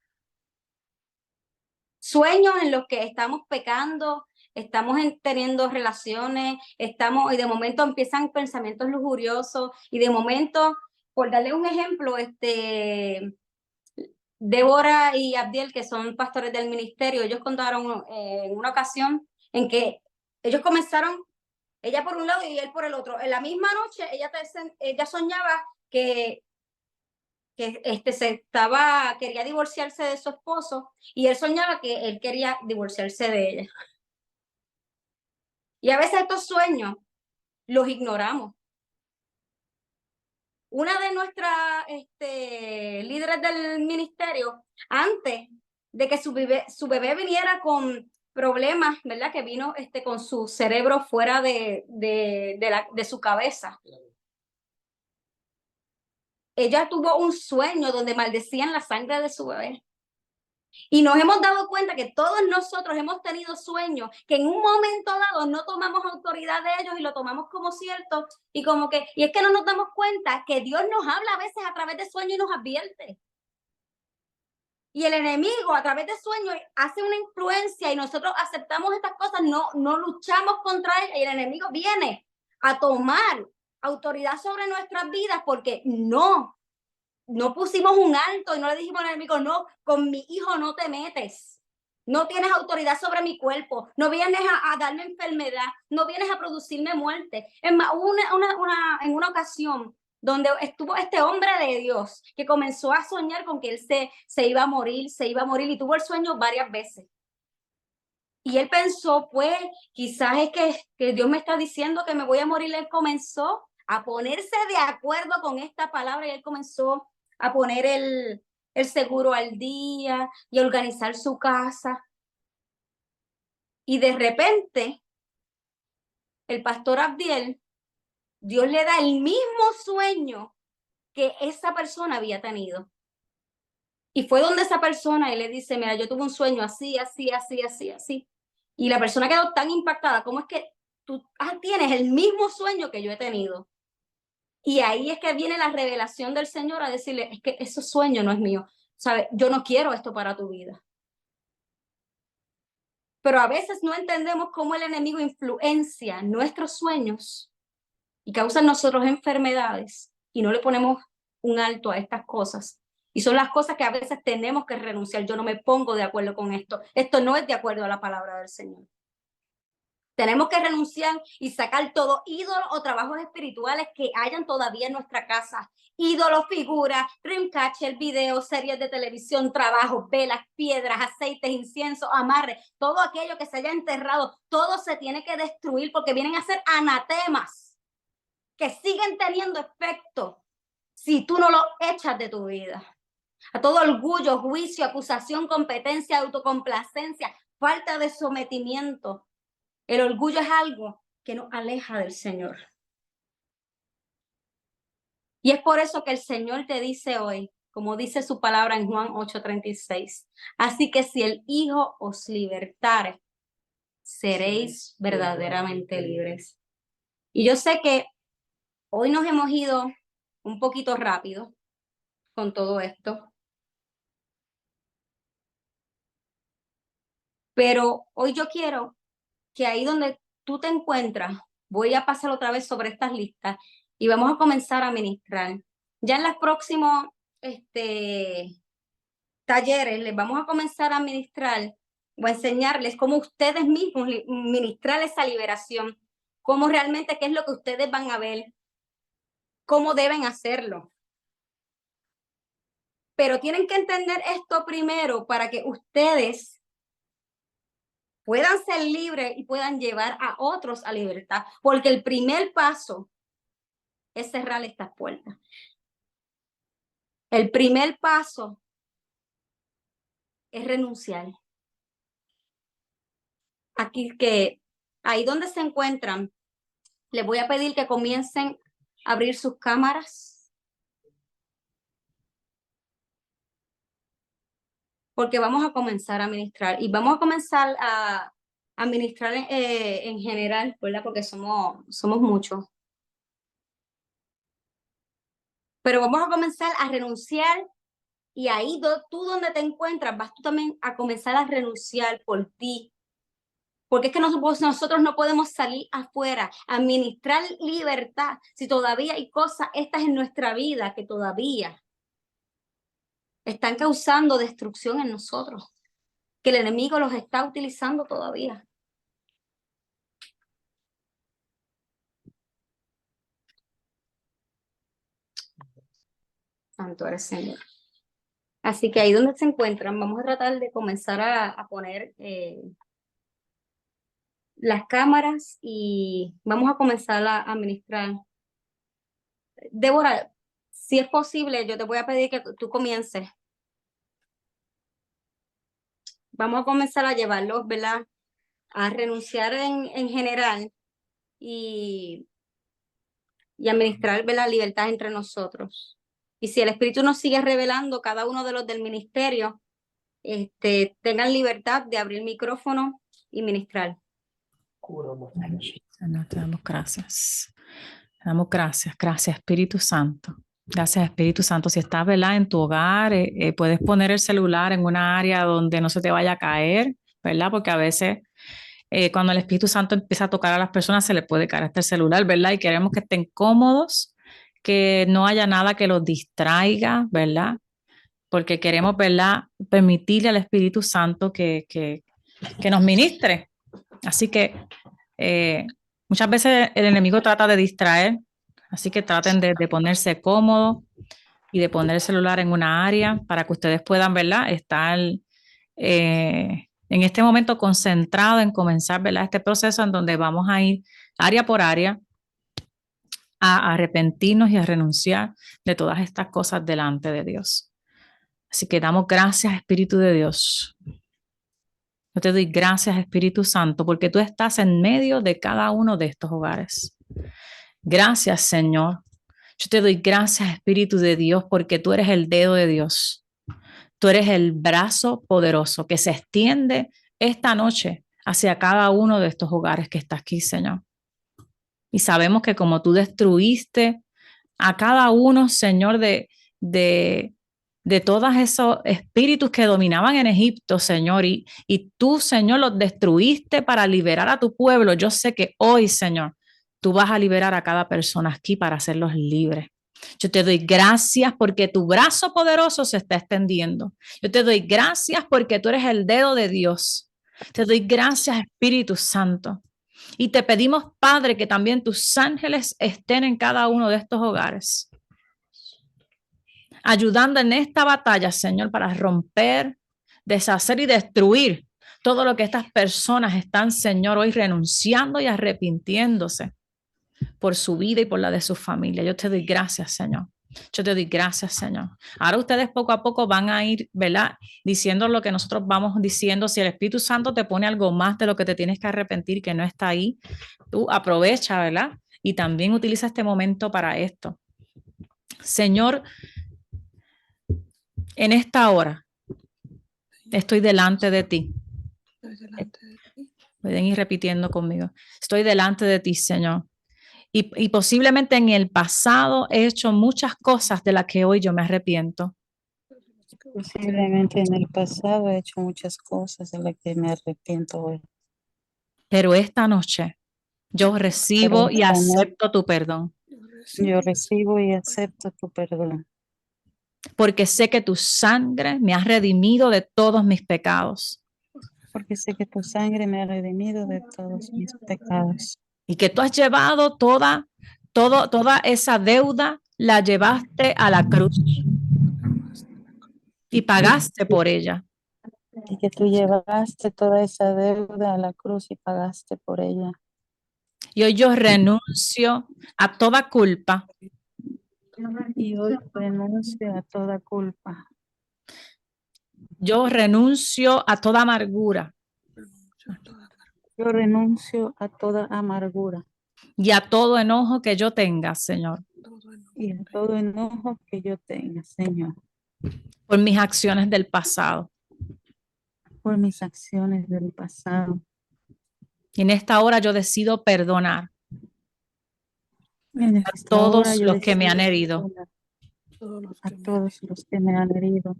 Sueños en los que estamos pecando, estamos teniendo relaciones, y de momento empiezan pensamientos lujuriosos y de momento, por darle un ejemplo, Débora y Abdiel, que son pastores del ministerio, ellos contaron en una ocasión en que ellos comenzaron, ella por un lado y él por el otro. En la misma noche, ella soñaba que quería divorciarse de su esposo y él soñaba que él quería divorciarse de ella. Y a veces estos sueños los ignoramos. una de nuestras líderes del ministerio, antes de que su bebé viniera con problemas, ¿verdad? Que vino con su cerebro fuera de su cabeza. Ella tuvo un sueño donde maldecían la sangre de su bebé. Y nos hemos dado cuenta que todos nosotros hemos tenido sueños que en un momento dado no tomamos autoridad de ellos y lo tomamos como cierto y es que no nos damos cuenta que Dios nos habla a veces a través de sueños y nos advierte. Y el enemigo a través de sueños hace una influencia y nosotros aceptamos estas cosas, no luchamos contra él y el enemigo viene a tomar autoridad sobre nuestras vidas porque no pusimos un alto y no le dijimos al enemigo, no, con mi hijo no te metes. No tienes autoridad sobre mi cuerpo, no vienes a darme enfermedad, no vienes a producirme muerte. Es más, en una ocasión donde estuvo este hombre de Dios que comenzó a soñar con que él se iba a morir y tuvo el sueño varias veces. Y él pensó, pues, quizás es que Dios me está diciendo que me voy a morir. Él comenzó a ponerse de acuerdo con esta palabra y él comenzó a poner el seguro al día y a organizar su casa. Y de repente, el pastor Abdiel, Dios le da el mismo sueño que esa persona había tenido. Y fue donde esa persona y le dice, mira, yo tuve un sueño así, así, así, así, así. Y la persona quedó tan impactada, ¿cómo es que tú tienes el mismo sueño que yo he tenido? Y ahí es que viene la revelación del Señor a decirle, es que ese sueño no es mío, ¿sabes? Yo no quiero esto para tu vida. Pero a veces no entendemos cómo el enemigo influencia nuestros sueños y causa en nosotros enfermedades y no le ponemos un alto a estas cosas. Y son las cosas que a veces tenemos que renunciar. Yo no me pongo de acuerdo con esto. Esto no es de acuerdo a la palabra del Señor. Tenemos que renunciar y sacar todo ídolo o trabajos espirituales que hayan todavía en nuestra casa. Ídolos, figuras, dreamcatcher, videos, series de televisión, trabajos, velas, piedras, aceites, incienso, amarres, todo aquello que se haya enterrado, todo se tiene que destruir porque vienen a ser anatemas que siguen teniendo efecto si tú no lo echas de tu vida. A todo orgullo, juicio, acusación, competencia, autocomplacencia, falta de sometimiento. El orgullo es algo que nos aleja del Señor. Y es por eso que el Señor te dice hoy, como dice su palabra en Juan 8:36, así que si el Hijo os libertare, seréis verdaderamente libres. Y yo sé que hoy nos hemos ido un poquito rápido con todo esto, pero hoy yo quiero que ahí donde tú te encuentras, voy a pasar otra vez sobre estas listas y vamos a comenzar a ministrar. Ya en los próximos talleres les vamos a comenzar a ministrar o a enseñarles cómo ustedes mismos ministrar esa liberación, cómo realmente qué es lo que ustedes van a ver, cómo deben hacerlo. Pero tienen que entender esto primero para que ustedes puedan ser libres y puedan llevar a otros a libertad, porque el primer paso es cerrar estas puertas. El primer paso es renunciar. Aquí que ahí donde se encuentran, les voy a pedir que comiencen a abrir sus cámaras, porque vamos a comenzar a ministrar y vamos a comenzar a ministrar en general, ¿verdad? Porque somos muchos. Pero vamos a comenzar a renunciar y ahí tú donde te encuentras, vas tú también a comenzar a renunciar por ti. Porque es que nosotros no podemos salir afuera a ministrar libertad si todavía hay cosas estas en nuestra vida que todavía están causando destrucción en nosotros, que el enemigo los está utilizando todavía. Santo eres Señor. Así que ahí donde se encuentran, vamos a tratar de comenzar a poner las cámaras y vamos a comenzar a ministrar. Débora, Si es posible, yo te voy a pedir que tú comiences. Vamos a comenzar a llevarlos, ¿verdad? A renunciar en general y administrar, ¿verdad?, libertad entre nosotros. Y si el Espíritu nos sigue revelando, cada uno de los del ministerio, tengan libertad de abrir el micrófono y ministrar. Señor, te damos gracias. Te damos gracias. Gracias, Espíritu Santo. Gracias, Espíritu Santo. Si estás, ¿verdad?, en tu hogar, puedes poner el celular en una área donde no se te vaya a caer, ¿verdad? Porque a veces cuando el Espíritu Santo empieza a tocar a las personas se le puede caer hasta el celular, ¿verdad? Y queremos que estén cómodos, que no haya nada que los distraiga, ¿verdad? Porque queremos, ¿verdad?, permitirle al Espíritu Santo que nos ministre. Así que muchas veces el enemigo trata de distraer, así que traten de ponerse cómodos y de poner el celular en una área para que ustedes puedan, ¿verdad?, estar en este momento concentrados en comenzar, ¿verdad?, este proceso en donde vamos a ir área por área a arrepentirnos y a renunciar de todas estas cosas delante de Dios. Así que damos gracias, Espíritu de Dios. Yo te doy gracias, Espíritu Santo, porque tú estás en medio de cada uno de estos hogares. Gracias, Señor. Yo te doy gracias, Espíritu de Dios, porque tú eres el dedo de Dios. Tú eres el brazo poderoso que se extiende esta noche hacia cada uno de estos hogares que está aquí, Señor. Y sabemos que como tú destruiste a cada uno, Señor, de todos esos espíritus que dominaban en Egipto, Señor, y tú, Señor, los destruiste para liberar a tu pueblo. Yo sé que hoy, Señor, tú vas a liberar a cada persona aquí para hacerlos libres. Yo te doy gracias porque tu brazo poderoso se está extendiendo. Yo te doy gracias porque tú eres el dedo de Dios. Te doy gracias, Espíritu Santo. Y te pedimos, Padre, que también tus ángeles estén en cada uno de estos hogares, ayudando en esta batalla, Señor, para romper, deshacer y destruir todo lo que estas personas están, Señor, hoy renunciando y arrepintiéndose por su vida y por la de su familia. Yo te doy gracias, Señor. Yo te doy gracias, Señor. Ahora ustedes poco a poco van a ir, ¿verdad?, diciendo lo que nosotros vamos diciendo. Si el Espíritu Santo te pone algo más de lo que te tienes que arrepentir, que no está ahí, tú aprovecha, ¿verdad? Y también utiliza este momento para esto. Señor, en esta hora estoy delante de ti. Pueden ir repitiendo conmigo. Estoy delante de ti, Señor. Y posiblemente en el pasado he hecho muchas cosas de las que hoy yo me arrepiento. Posiblemente en el pasado he hecho muchas cosas de las que me arrepiento hoy. Pero esta noche yo recibo y acepto tu perdón. Yo recibo y acepto tu perdón. Porque sé que tu sangre me ha redimido de todos mis pecados. Porque sé que tu sangre me ha redimido de todos mis pecados. Y que tú has llevado toda esa deuda, la llevaste a la cruz y pagaste por ella. Y que tú llevaste toda esa deuda a la cruz y pagaste por ella. Y hoy yo renuncio a toda culpa. Y hoy renuncio a toda culpa. Yo renuncio a toda amargura. Yo renuncio a toda amargura. Y a todo enojo que yo tenga, Señor. Y a todo enojo que yo tenga, Señor. Por mis acciones del pasado. Por mis acciones del pasado. Y en esta hora yo decido perdonar a todos los que me han herido. A todos los que me han herido.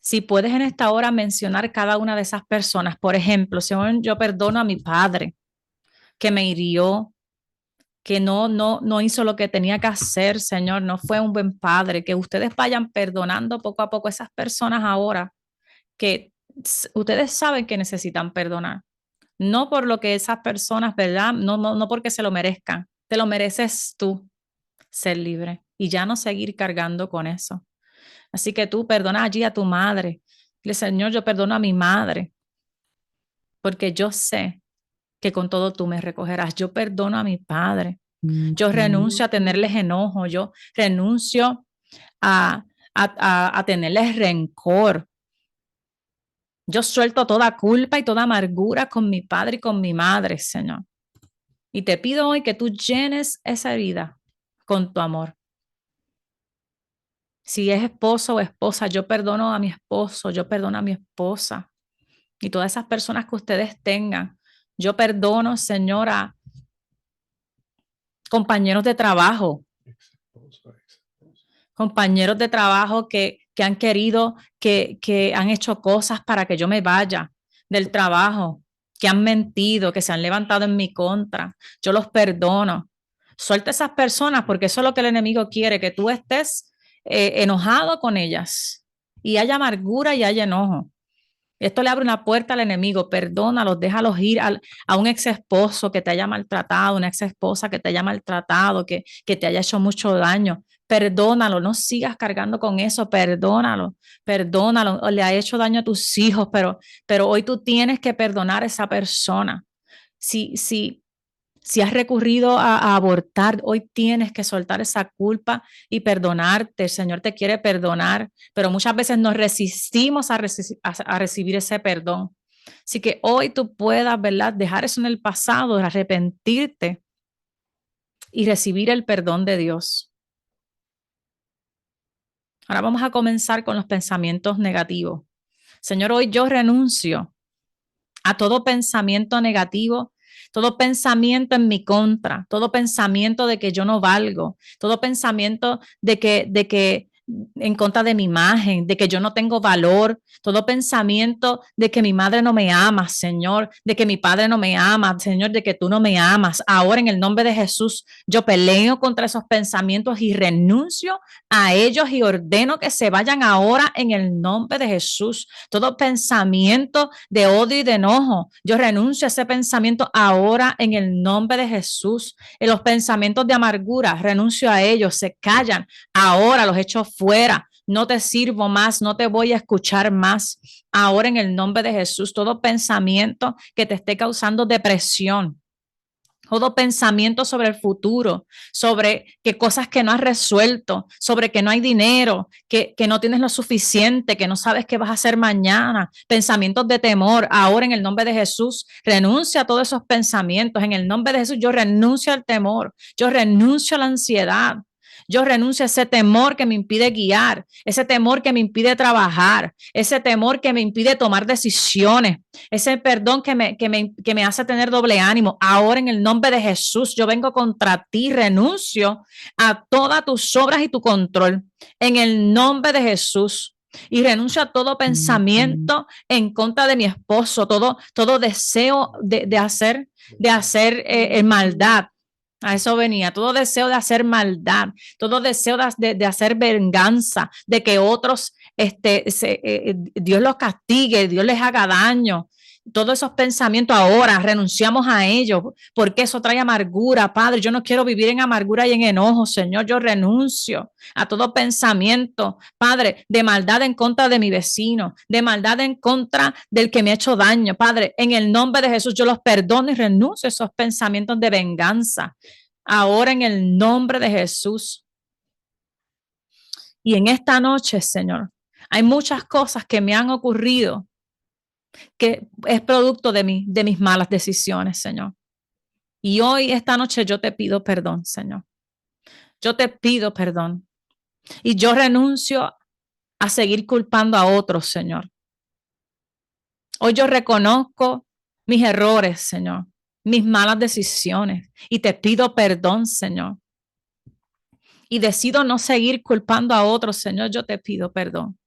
Si puedes en esta hora mencionar cada una de esas personas. Por ejemplo, Señor, yo perdono a mi padre que me hirió, que no hizo lo que tenía que hacer, Señor, no fue un buen padre. Que ustedes vayan perdonando poco a poco a esas personas ahora que ustedes saben que necesitan perdonar. No por lo que esas personas, ¿verdad? No porque se lo merezcan. Te lo mereces tú, ser libre y ya no seguir cargando con eso. Así que tú perdona allí a tu madre. Dile, Señor, yo perdono a mi madre porque yo sé que con todo tú me recogerás. Yo perdono a mi padre Yo renuncio a tenerles enojo. Yo renuncio a tenerles rencor. Yo suelto toda culpa y toda amargura con mi padre y con mi madre, Señor. Y te pido hoy que tú llenes esa herida con tu amor. Si es esposo o esposa, yo perdono a mi esposo, yo perdono a mi esposa. Y todas esas personas que ustedes tengan. Yo perdono, Señor, a compañeros de trabajo. Compañeros de trabajo que han querido, que han hecho cosas para que yo me vaya del trabajo, que han mentido, que se han levantado en mi contra. Yo los perdono. Suelta a esas personas porque eso es lo que el enemigo quiere, que tú estés enojado con ellas y haya amargura y haya enojo. Esto le abre una puerta al enemigo. Perdónalos, déjalos ir a un ex esposo que te haya maltratado, una ex esposa que te haya maltratado, que te haya hecho mucho daño. Perdónalo, no sigas cargando con eso, perdónalo, perdónalo. O le ha hecho daño a tus hijos, pero hoy tú tienes que perdonar a esa persona. Si has recurrido a abortar, hoy tienes que soltar esa culpa y perdonarte. El Señor te quiere perdonar, pero muchas veces nos resistimos a recibir ese perdón. Así que hoy tú puedas, ¿verdad?, dejar eso en el pasado, arrepentirte y recibir el perdón de Dios. Ahora vamos a comenzar con los pensamientos negativos. Señor, hoy yo renuncio a todo pensamiento negativo, todo pensamiento en mi contra, todo pensamiento de que yo no valgo, todo pensamiento de que en contra de mi imagen, de que yo no tengo valor, todo pensamiento de que mi madre no me ama, Señor, de que mi padre no me ama, Señor, de que tú no me amas. Ahora en el nombre de Jesús, yo peleo contra esos pensamientos y renuncio a ellos y ordeno que se vayan ahora en el nombre de Jesús. Todo pensamiento de odio y de enojo, yo renuncio a ese pensamiento ahora en el nombre de Jesús. En los pensamientos de amargura, renuncio a ellos, se callan. Ahora los echo fuera. No te sirvo más, no te voy a escuchar más. Ahora en el nombre de Jesús, todo pensamiento que te esté causando depresión, todo pensamiento sobre el futuro, sobre que cosas que no has resuelto, sobre que no hay dinero, que no tienes lo suficiente, que no sabes qué vas a hacer mañana, pensamientos de temor, ahora en el nombre de Jesús, renuncia a todos esos pensamientos. En el nombre de Jesús, yo renuncio al temor, yo renuncio a la ansiedad. Yo renuncio a ese temor que me impide guiar, ese temor que me impide trabajar, ese temor que me impide tomar decisiones, ese perdón que me hace tener doble ánimo. Ahora en el nombre de Jesús, yo vengo contra ti, renuncio a todas tus obras y tu control. En el nombre de Jesús. Y renuncio a todo pensamiento en contra de mi esposo, todo deseo de hacer maldad. A eso venía, todo deseo de hacer maldad, todo deseo de hacer venganza, de que otros, Dios los castigue, Dios les haga daño. Todos esos pensamientos ahora renunciamos a ellos porque eso trae amargura, Padre. Yo no quiero vivir en amargura y en enojo, Señor. Yo renuncio a todo pensamiento, Padre, de maldad en contra de mi vecino, de maldad en contra del que me ha hecho daño, Padre. En el nombre de Jesús yo los perdono y renuncio a esos pensamientos de venganza. Ahora en el nombre de Jesús. Y en esta noche, Señor, hay muchas cosas que me han ocurrido que es producto de mis malas decisiones, Señor. Y hoy, esta noche, yo te pido perdón, Señor. Yo te pido perdón. Y yo renuncio a seguir culpando a otros, Señor. Hoy yo reconozco mis errores, Señor, mis malas decisiones. Y te pido perdón, Señor. Y decido no seguir culpando a otros, Señor. Yo te pido perdón.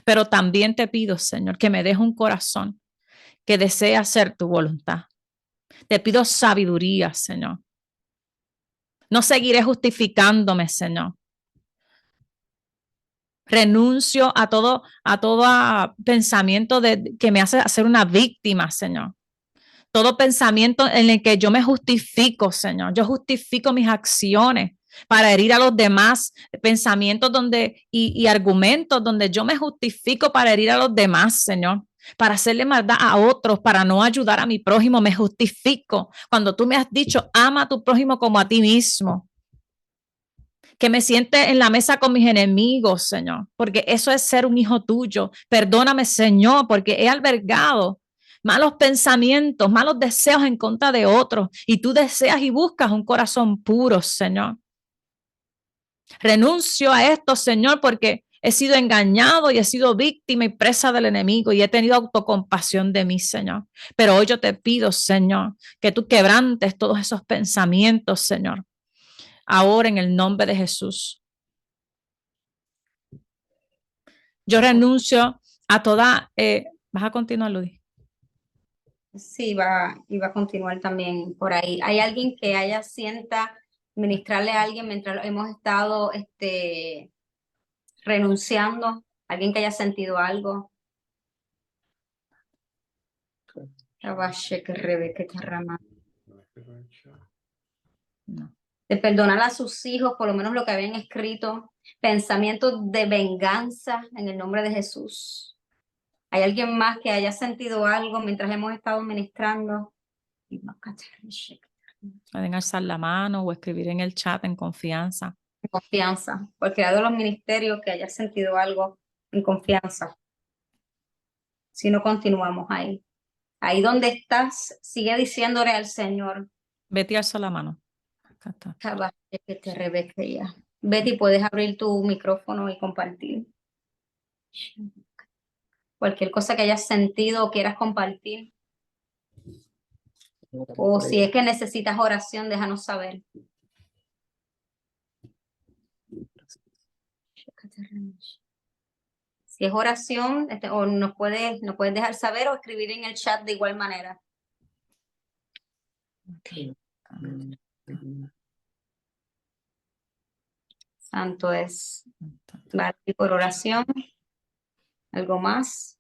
Pero también te pido, Señor, que me dejes un corazón que desea hacer tu voluntad. Te pido sabiduría, Señor. No seguiré justificándome, Señor. Renuncio a todo pensamiento que me hace ser una víctima, Señor. Todo pensamiento en el que yo me justifico, Señor. Yo justifico mis acciones para herir a los demás. Pensamientos y argumentos donde yo me justifico para herir a los demás, Señor. para hacerle maldad a otros, para no ayudar a mi prójimo, me justifico. Cuando tú me has dicho, ama a tu prójimo como a ti mismo. Que me siente en la mesa con mis enemigos, Señor, porque eso es ser un hijo tuyo. Perdóname, Señor, porque he albergado malos pensamientos, malos deseos en contra de otros, y tú deseas y buscas un corazón puro, Señor. Renuncio a esto, Señor, porque he sido engañado y he sido víctima y presa del enemigo y he tenido autocompasión de mí, Señor. Pero hoy yo te pido, Señor, que tú quebrantes todos esos pensamientos, Señor. Ahora en el nombre de Jesús. Yo renuncio a toda... ¿Vas a continuar, Ludi? Sí, iba a continuar también por ahí. ¿Hay alguien que sienta ministrarle a alguien mientras hemos estado renunciando? ¿Alguien que haya sentido algo? No. De perdonar a sus hijos, por lo menos lo que habían escrito, pensamientos de venganza en el nombre de Jesús. ¿Hay alguien más que haya sentido algo mientras hemos estado ministrando? Pueden alzar la mano o escribir en el chat en confianza. En confianza. Cualquiera de los ministerios que haya sentido algo en confianza. Si no, continuamos ahí. Ahí donde estás, sigue diciéndole al Señor. Betty alza la mano. Acá está. Betty, puedes abrir tu micrófono y compartir. Cualquier cosa que hayas sentido o quieras compartir. O si es que necesitas oración, déjanos saber. Si es oración, o nos puedes dejar saber o escribir en el chat de igual manera. Santo es. Vale, por oración. ¿Algo más?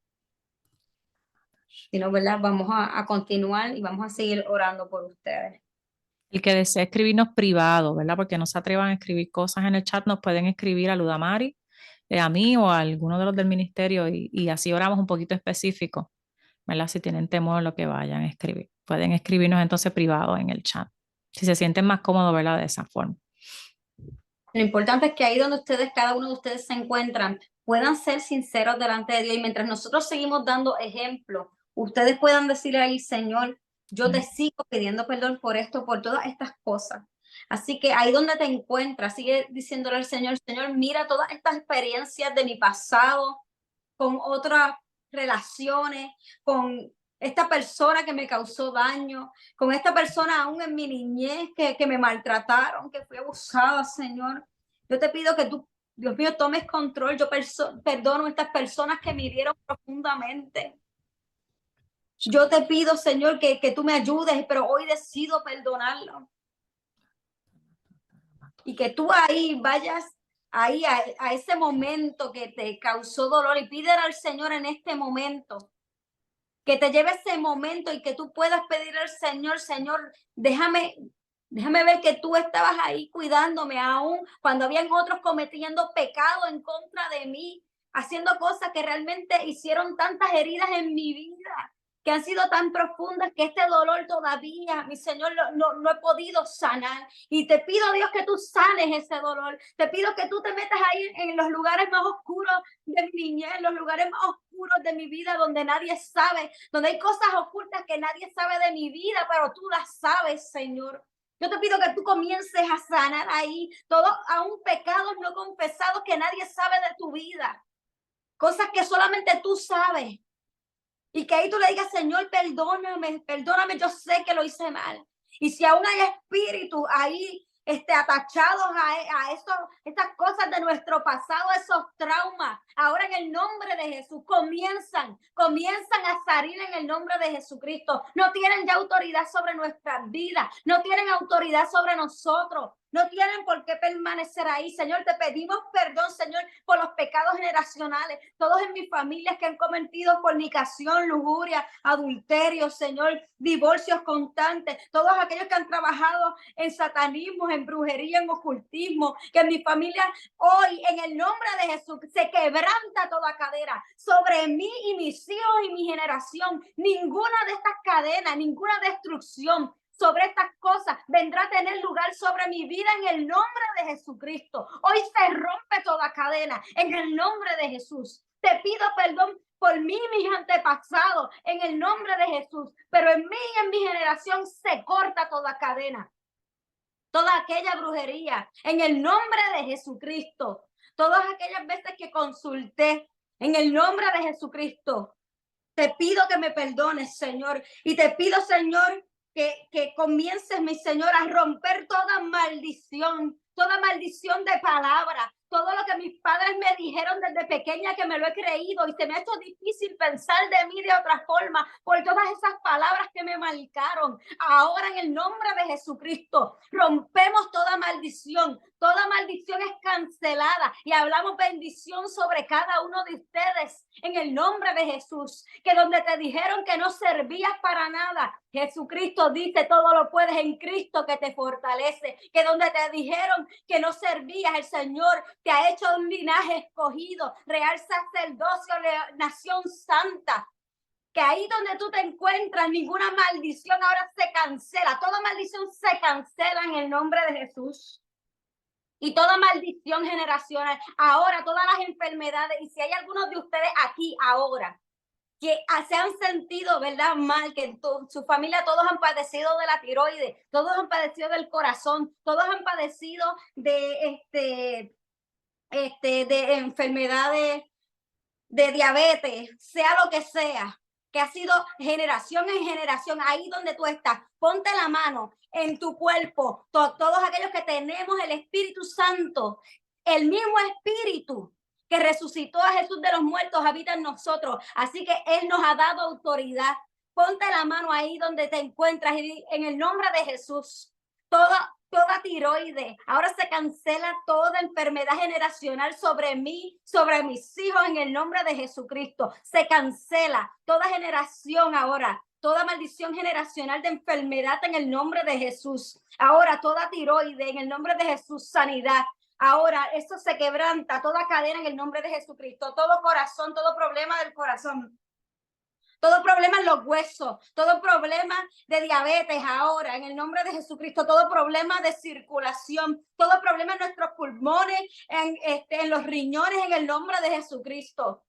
Si no, ¿verdad? Vamos a continuar y vamos a seguir orando por ustedes. El que desee escribirnos privado, ¿verdad? Porque no se atrevan a escribir cosas en el chat, nos pueden escribir a Ludamari, a mí o a alguno de los del ministerio y así oramos un poquito específico, ¿verdad? Si tienen temor, lo que vayan a escribir. Pueden escribirnos entonces privado en el chat, si se sienten más cómodos, ¿verdad? De esa forma. Lo importante es que ahí donde cada uno de ustedes se encuentran, puedan ser sinceros delante de Dios y mientras nosotros seguimos dando ejemplo, ustedes puedan decirle ahí, Señor, yo te sigo pidiendo perdón por esto, por todas estas cosas. Así que ahí donde te encuentras, sigue diciéndole al Señor, Señor, mira todas estas experiencias de mi pasado, con otras relaciones, con esta persona que me causó daño, con esta persona aún en mi niñez que me maltrataron, que fui abusada, Señor. Yo te pido que tú, Dios mío, tomes control. Yo perdono a estas personas que me hirieron profundamente. Yo te pido, Señor, que tú me ayudes, pero hoy decido perdonarlo. Y que tú ahí vayas ahí a ese momento que te causó dolor y pídele al Señor en este momento que te lleve ese momento y que tú puedas pedir al Señor, Señor, déjame ver que tú estabas ahí cuidándome aún cuando habían otros cometiendo pecado en contra de mí, haciendo cosas que realmente hicieron tantas heridas en mi vida, que han sido tan profundas que este dolor todavía, mi Señor, no he podido sanar. Y te pido, Dios, que tú sanes ese dolor. Te pido que tú te metas ahí en los lugares más oscuros de mi niñez, en los lugares más oscuros de mi vida, donde nadie sabe, donde hay cosas ocultas que nadie sabe de mi vida, pero tú las sabes, Señor. Yo te pido que tú comiences a sanar ahí todos aún pecados no confesados que nadie sabe de tu vida. Cosas que solamente tú sabes. Y que ahí tú le digas, Señor, perdóname, yo sé que lo hice mal. Y si aún hay espíritus ahí atachados a estas cosas de nuestro pasado, esos traumas, ahora en el nombre de Jesús comienzan a salir en el nombre de Jesucristo. No tienen ya autoridad sobre nuestras vidas, no tienen autoridad sobre nosotros. No tienen por qué permanecer ahí. Señor, te pedimos perdón, Señor, por los pecados generacionales. Todos en mis familias que han cometido fornicación, lujuria, adulterio, Señor, divorcios constantes. Todos aquellos que han trabajado en satanismo, en brujería, en ocultismo. Que en mi familia hoy, en el nombre de Jesús, se quebranta toda cadena sobre mí y mis hijos y mi generación. Ninguna de estas cadenas, ninguna destrucción sobre estas cosas vendrá a tener lugar sobre mi vida en el nombre de Jesucristo. Hoy se rompe toda cadena en el nombre de Jesús. Te pido perdón por mí y mis antepasados en el nombre de Jesús, pero en mí y en mi generación se corta toda cadena, toda aquella brujería en el nombre de Jesucristo. Todas aquellas veces que consulté en el nombre de Jesucristo, te pido que me perdones, Señor, y te pido, Señor, que comiences, mi Señor, a romper toda maldición de palabra, todo lo que mis padres me dijeron desde pequeña que me lo he creído y se me ha hecho difícil pensar de mí de otra forma por todas esas palabras que me marcaron. Ahora en el nombre de Jesucristo rompemos toda maldición es cancelada y hablamos bendición sobre cada uno de ustedes en el nombre de Jesús, que donde te dijeron que no servías para nada, Jesucristo dice todo lo puedes en Cristo que te fortalece, que donde te dijeron que no servías, el Señor te ha hecho un linaje escogido, real sacerdocio, nación santa, que ahí donde tú te encuentras ninguna maldición ahora se cancela, toda maldición se cancela en el nombre de Jesús. Y toda maldición generacional, ahora todas las enfermedades, y si hay algunos de ustedes aquí ahora que se han sentido, ¿verdad?, mal, que en su familia todos han padecido de la tiroides, todos han padecido del corazón, todos han padecido de enfermedades, de diabetes, sea lo que sea, que ha sido generación en generación, ahí donde tú estás, ponte la mano en tu cuerpo, todos aquellos que tenemos el Espíritu Santo, el mismo Espíritu que resucitó a Jesús de los muertos habita en nosotros, así que Él nos ha dado autoridad. Ponte la mano ahí donde te encuentras y en el nombre de Jesús, toda tiroides, ahora se cancela toda enfermedad generacional sobre mí, sobre mis hijos en el nombre de Jesucristo, se cancela toda generación ahora, toda maldición generacional de enfermedad en el nombre de Jesús, ahora toda tiroides en el nombre de Jesús, sanidad. Ahora, eso se quebranta, toda cadena en el nombre de Jesucristo, todo corazón, todo problema del corazón, todo problema en los huesos, todo problema de diabetes ahora, en el nombre de Jesucristo, todo problema de circulación, todo problema en nuestros pulmones, en los riñones, en el nombre de Jesucristo.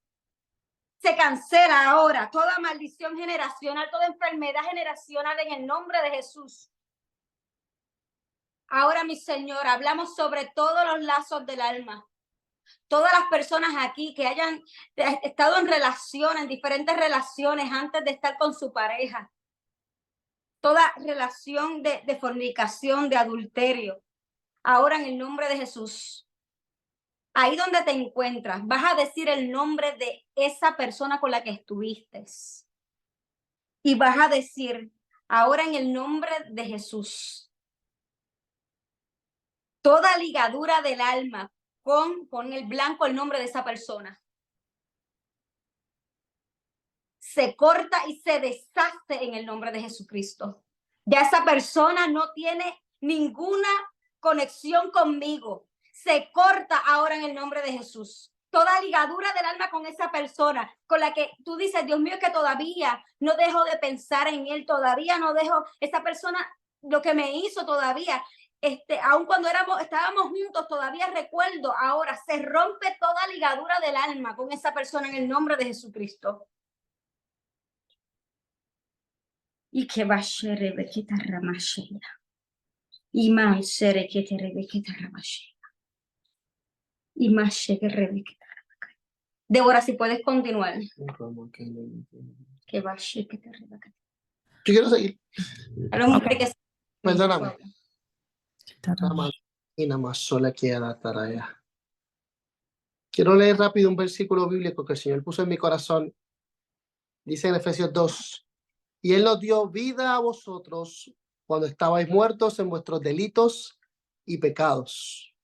Se cancela ahora toda maldición generacional, toda enfermedad generacional en el nombre de Jesús. Ahora, mi Señor, hablamos sobre todos los lazos del alma. Todas las personas aquí que hayan estado en relaciones, en diferentes relaciones antes de estar con su pareja. Toda relación de fornicación, de adulterio. Ahora en el nombre de Jesús. Ahí donde te encuentras, vas a decir el nombre de esa persona con la que estuviste. Y vas a decir, ahora en el nombre de Jesús. Toda ligadura del alma con el blanco el nombre de esa persona se corta y se deshace en el nombre de Jesucristo. Ya esa persona no tiene ninguna conexión conmigo. Se corta ahora en el nombre de Jesús. Toda ligadura del alma con esa persona con la que tú dices, Dios mío, que todavía no dejo de pensar en él, todavía no dejo esa persona lo que me hizo todavía. Aun cuando estábamos juntos, todavía recuerdo, ahora se rompe toda ligadura del alma con esa persona en el nombre de Jesucristo. Y que va a ser Rebequita Ramashea. Y más seré que te Rebequita Ramashea. Y más que Rebequita Ramashea. Débora, si puedes continuar. Que va a ser que te Rebequita. Yo quiero seguir. Okay. Perdóname. Y nada más sola queda tarea. Quiero leer rápido un versículo bíblico que el Señor puso en mi corazón. Dice en Efesios 2. Y Él nos dio vida a vosotros cuando estabais muertos en vuestros delitos y pecados.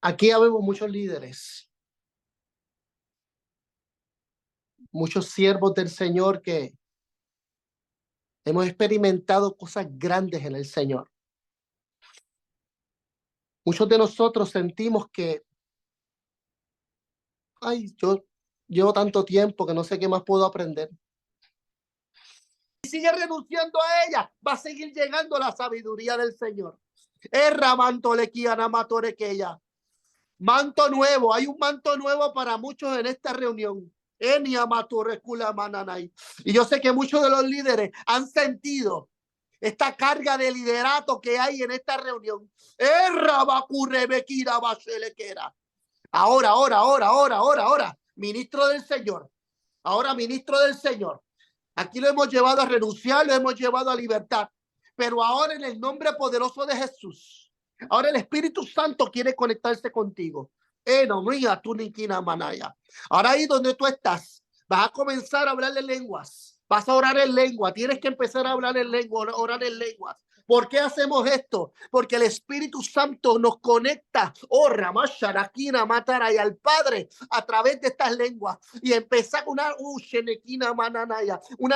Aquí habemos muchos líderes, muchos siervos del Señor que hemos experimentado cosas grandes en el Señor. Muchos de nosotros sentimos que, yo llevo tanto tiempo que no sé qué más puedo aprender. Y sigue renunciando a ella, va a seguir llegando la sabiduría del Señor. Manto nuevo, hay un manto nuevo para muchos en esta reunión. Y yo sé que muchos de los líderes han sentido esta carga de liderato que hay en esta reunión. Ahora, ministro del Señor. Ahora, ministro del Señor. Aquí lo hemos llevado a renunciar, lo hemos llevado a libertad. Pero ahora en el nombre poderoso de Jesús, ahora el Espíritu Santo quiere conectarse contigo. Ahora ahí donde tú estás, vas a comenzar a hablar en lenguas. Vas a orar en lengua. Tienes que empezar a hablar en lengua, orar en lenguas. ¿Por qué hacemos esto? Porque el Espíritu Santo nos conecta, y al Padre a través de estas lenguas y empezar una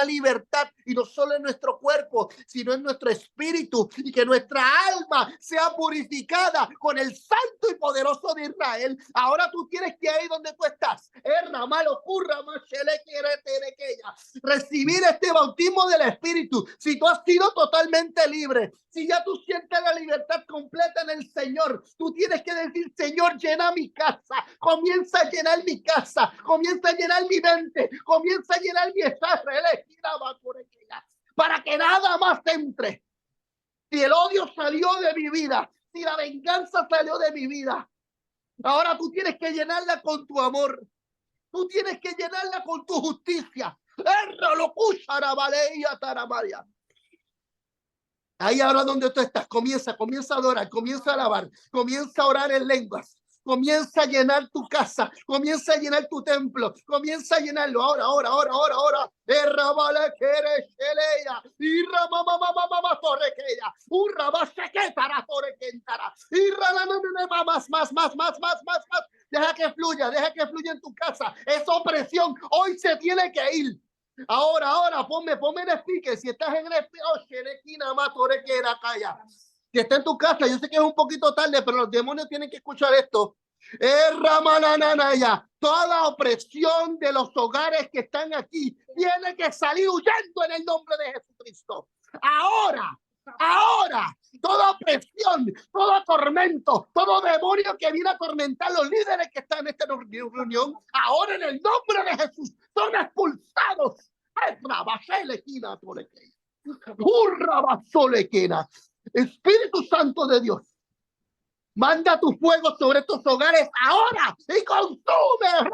libertad, y no solo en nuestro cuerpo, sino en nuestro espíritu, y que nuestra alma sea purificada con el santo y poderoso de Israel. Ahora tú tienes que ir donde tú estás, recibir este bautismo del Espíritu. Si tú has sido totalmente libre, si ya tú sientes la libertad completa en el Señor, tú tienes que decir: Señor, llena mi casa, comienza a llenar mi casa, comienza a llenar mi mente, comienza a llenar mi estado, para que nada más entre. Si el odio salió de mi vida, si la venganza salió de mi vida, ahora tú tienes que llenarla con tu amor, tú tienes que llenarla con tu justicia. Ahí ahora donde tú estás, comienza a adorar, comienza a alabar, comienza a orar en lenguas, comienza a llenar tu casa, comienza a llenar tu templo, comienza a llenarlo. Ahora. Deja que fluya en tu casa. Esa opresión hoy se tiene que ir. Ahora, ponme en speaker. Si estás en el si está en tu casa, yo sé que es un poquito tarde, pero los demonios tienen que escuchar esto. Toda opresión de los hogares que están aquí tiene que salir huyendo en el nombre de Jesucristo. Ahora, toda opresión, todo tormento, todo demonio que viene a atormentar a los líderes que están en esta reunión, ahora en el nombre de Jesús son expulsados. Espíritu Santo de Dios, manda tu fuego sobre estos hogares ahora y consume.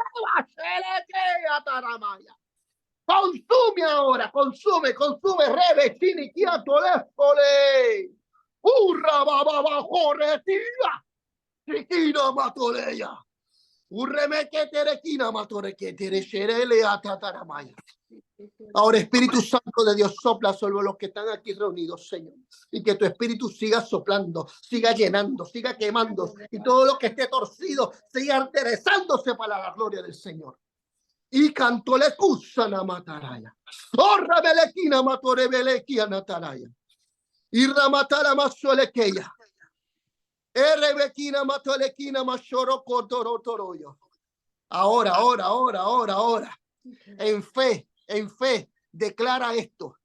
Consume, Rebechini, Kiatolefole. Urra baba joretía. Chiquina matoleya. Urreme que terequina matore que teresherele atataramaya. Ahora, Espíritu Santo de Dios, sopla sobre los que están aquí reunidos, Señor. Y que tu Espíritu siga soplando, siga llenando, siga quemando. Y todo lo que esté torcido siga interesándose para la gloria del Señor. Y cantó le cusana mataraya. Orra belequina matore belequia nataraya. Y ramatara masolequeya. Erebequina matolequina mashoro cotoro. Ahora. En fe, declara esto.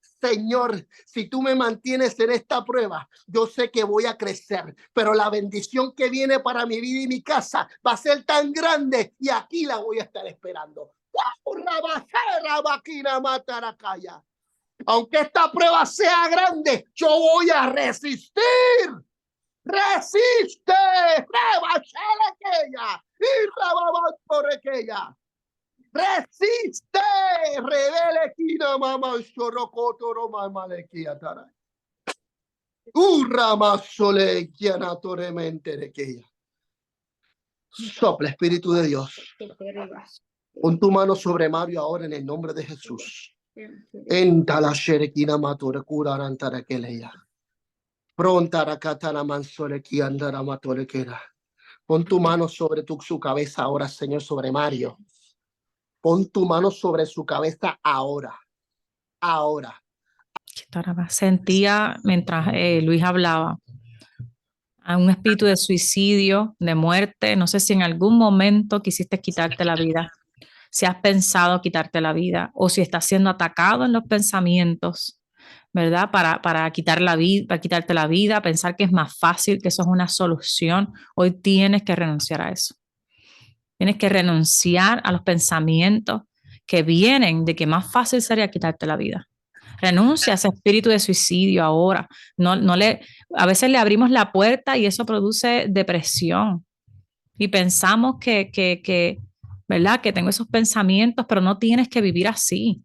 Señor, si tú me mantienes en esta prueba, yo sé que voy a crecer, pero la bendición que viene para mi vida y mi casa va a ser tan grande y aquí la voy a estar esperando. Aunque esta prueba sea grande, yo voy a resistir. Resiste. Resiste, revele kina mama shorokotoro mamalekia tara. Masole kiana toremente de keya. Sopla, Espíritu de Dios. Pon tu mano sobre Mario ahora en el nombre de Jesús. Enta la sherekina matura kurarantara keleya. Prontara katana mansole ki andara matole kera. Pon tu mano sobre su cabeza ahora, Señor, sobre Mario. Pon tu mano sobre su cabeza ahora. Ahora. Sentía mientras Luis hablaba a un espíritu de suicidio, de muerte. No sé si en algún momento quisiste quitarte la vida, si has pensado quitarte la vida o si estás siendo atacado en los pensamientos, ¿verdad? Para quitar la vida, para quitarte la vida, pensar que es más fácil, que eso es una solución. Hoy tienes que renunciar a eso. Tienes que renunciar a los pensamientos que vienen de que más fácil sería quitarte la vida. Renuncia a ese espíritu de suicidio ahora. A veces le abrimos la puerta y eso produce depresión. Y pensamos ¿verdad? Que tengo esos pensamientos, pero no tienes que vivir así.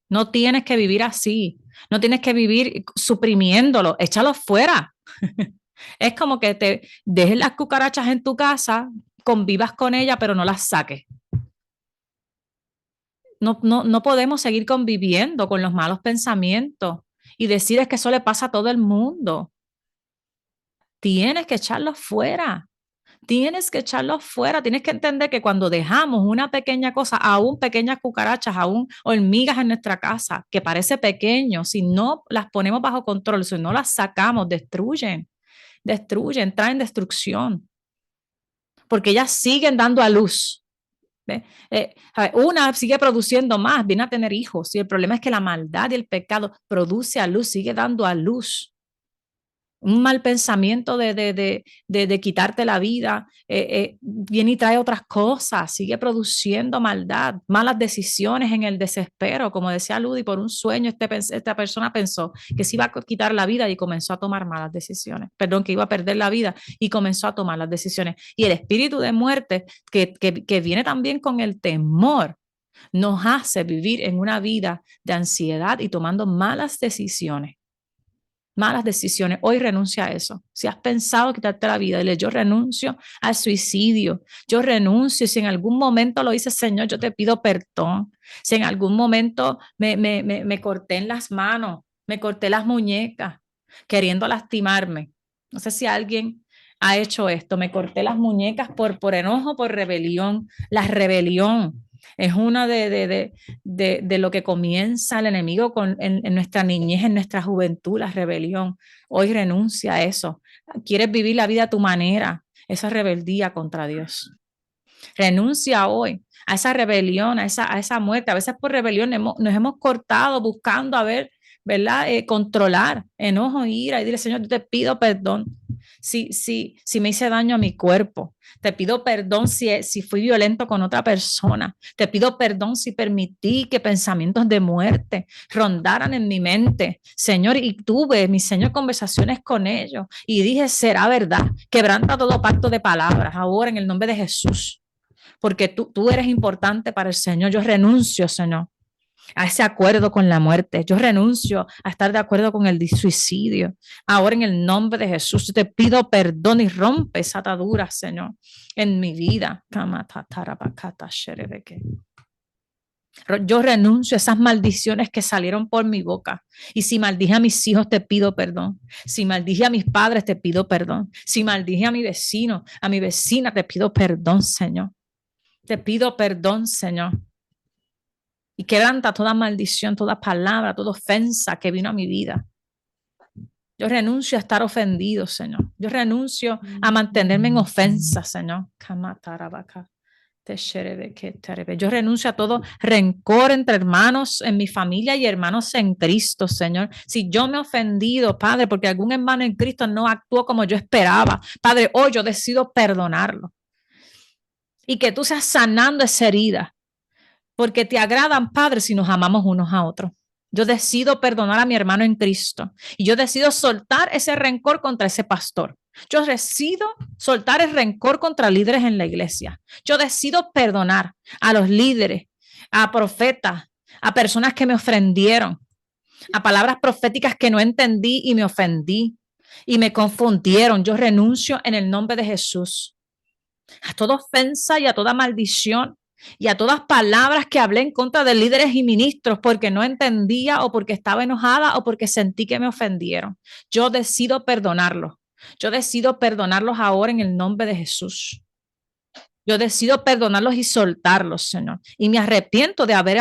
No tienes que vivir así. No tienes que vivir suprimiéndolo. Échalo fuera. Es como que te dejes las cucarachas en tu casa, convivas con ellas, pero no las saques. No podemos seguir conviviendo con los malos pensamientos y decir que eso le pasa a todo el mundo. Tienes que echarlos fuera. Tienes que echarlos fuera. Tienes que entender que cuando dejamos una pequeña cosa, aún pequeñas cucarachas, aún hormigas en nuestra casa, que parece pequeño, si no las ponemos bajo control, si no las sacamos, destruyen, traen destrucción. Porque ellas siguen dando a luz. Una sigue produciendo más, viene a tener hijos, y el problema es que la maldad y el pecado produce a luz, sigue dando a luz. Un mal pensamiento de quitarte la vida viene y trae otras cosas, sigue produciendo maldad, malas decisiones en el desespero. Como decía Ludi, por un sueño esta persona pensó que se iba a quitar la vida y comenzó a tomar malas decisiones. Perdón, que iba a perder la vida y comenzó a tomar las decisiones. Y el espíritu de muerte que viene también con el temor nos hace vivir en una vida de ansiedad y tomando malas decisiones. Malas decisiones. Hoy renuncia a eso. Si has pensado quitarte la vida, dile: yo renuncio al suicidio. Yo renuncio. Si en algún momento lo hice, Señor, yo te pido perdón. Si en algún momento me corté en las manos, me corté las muñecas, queriendo lastimarme. No sé si alguien ha hecho esto. Me corté las muñecas por enojo, por rebelión. La rebelión es una de lo que comienza el enemigo en nuestra niñez, en nuestra juventud, la rebelión. Hoy renuncia a eso. ¿Quieres vivir la vida a tu manera? Esa rebeldía contra Dios. Renuncia hoy a esa rebelión, a esa muerte. A veces por rebelión nos hemos cortado buscando, ¿verdad? Controlar enojo, ira, y dile: Señor, yo te pido perdón si me hice daño a mi cuerpo. Te pido perdón si fui violento con otra persona. Te pido perdón si permití que pensamientos de muerte rondaran en mi mente, Señor, y tuve, mi Señor, conversaciones con ellos y dije: será verdad. Quebranta todo pacto de palabras ahora en el nombre de Jesús, porque tú eres importante para el Señor. Yo renuncio, Señor, a ese acuerdo con la muerte. Yo renuncio a estar de acuerdo con el suicidio. Ahora en el nombre de Jesús te pido perdón y rompe esa atadura, Señor, en mi vida. Yo renuncio a esas maldiciones que salieron por mi boca. Y si maldije a mis hijos, te pido perdón. Si maldije a mis padres, te pido perdón. Si maldije a mi vecino, a mi vecina, te pido perdón, Señor. Te pido perdón, Señor. Y quebranta toda maldición, toda palabra, toda ofensa que vino a mi vida. Yo renuncio a estar ofendido, Señor. Yo renuncio a mantenerme en ofensa, Señor. Yo renuncio a todo rencor entre hermanos en mi familia y hermanos en Cristo, Señor. Si yo me he ofendido, Padre, porque algún hermano en Cristo no actuó como yo esperaba, Padre, hoy yo decido perdonarlo. Y que tú seas sanando esa herida. Porque te agradan, Padre, si nos amamos unos a otros. Yo decido perdonar a mi hermano en Cristo y yo decido soltar ese rencor contra ese pastor. Yo decido soltar el rencor contra líderes en la iglesia. Yo decido perdonar a los líderes, a profetas, a personas que me ofendieron, a palabras proféticas que no entendí y me ofendí y me confundieron. Yo renuncio en el nombre de Jesús a toda ofensa y a toda maldición y a todas palabras que hablé en contra de líderes y ministros porque no entendía o porque estaba enojada o porque sentí que me ofendieron. Yo decido perdonarlos. Yo decido perdonarlos ahora en el nombre de Jesús. Yo decido perdonarlos y soltarlos, Señor. Y me arrepiento de haber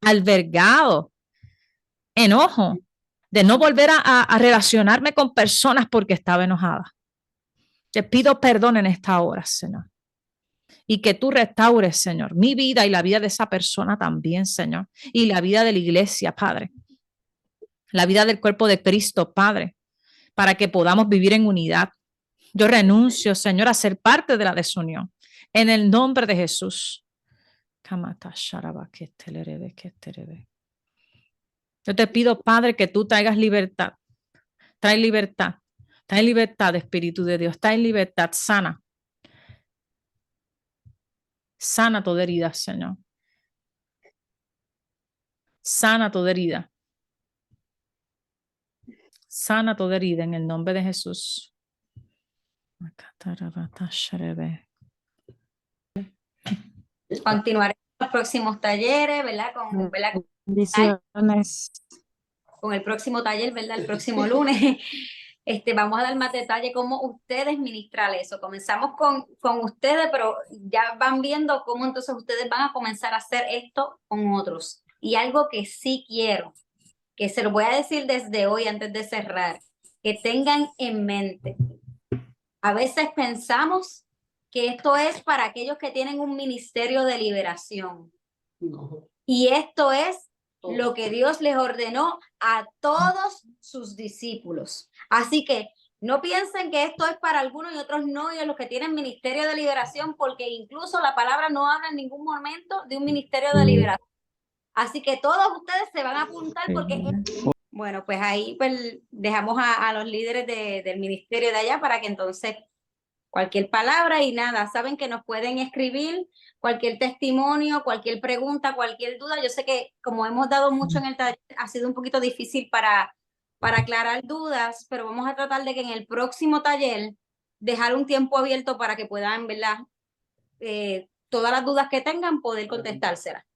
albergado enojo, de no volver a relacionarme con personas porque estaba enojada. Te pido perdón en esta hora, Señor. Y que tú restaures, Señor, mi vida y la vida de esa persona también, Señor. Y la vida de la iglesia, Padre. La vida del cuerpo de Cristo, Padre. Para que podamos vivir en unidad. Yo renuncio, Señor, a ser parte de la desunión. En el nombre de Jesús. Yo te pido, Padre, que tú traigas libertad. Trae libertad. Trae libertad, Espíritu de Dios. Trae libertad sana. Sana toda herida, Señor. Sana toda herida. Sana toda herida en el nombre de Jesús. Continuaremos los próximos talleres, ¿verdad? Bendiciones. Con el próximo taller, ¿verdad? El próximo lunes. Vamos a dar más detalle cómo ustedes ministran eso. Comenzamos con ustedes, pero ya van viendo cómo entonces ustedes van a comenzar a hacer esto con otros. Y algo que sí quiero, que se lo voy a decir desde hoy antes de cerrar, que tengan en mente. A veces pensamos que esto es para aquellos que tienen un ministerio de liberación. No. Y esto es lo que Dios les ordenó a todos sus discípulos. Así que no piensen que esto es para algunos y otros no, y a los que tienen ministerio de liberación, porque incluso la palabra no habla en ningún momento de un ministerio de liberación. Así que todos ustedes se van a apuntar porque... Bueno, pues ahí pues dejamos a los líderes del ministerio de allá para que entonces cualquier palabra y nada, saben que nos pueden escribir cualquier testimonio, cualquier pregunta, cualquier duda. Yo sé que como hemos dado mucho en el taller, ha sido un poquito difícil para aclarar dudas, pero vamos a tratar de que en el próximo taller dejar un tiempo abierto para que puedan, ¿verdad? Todas las dudas que tengan, poder contestárselas.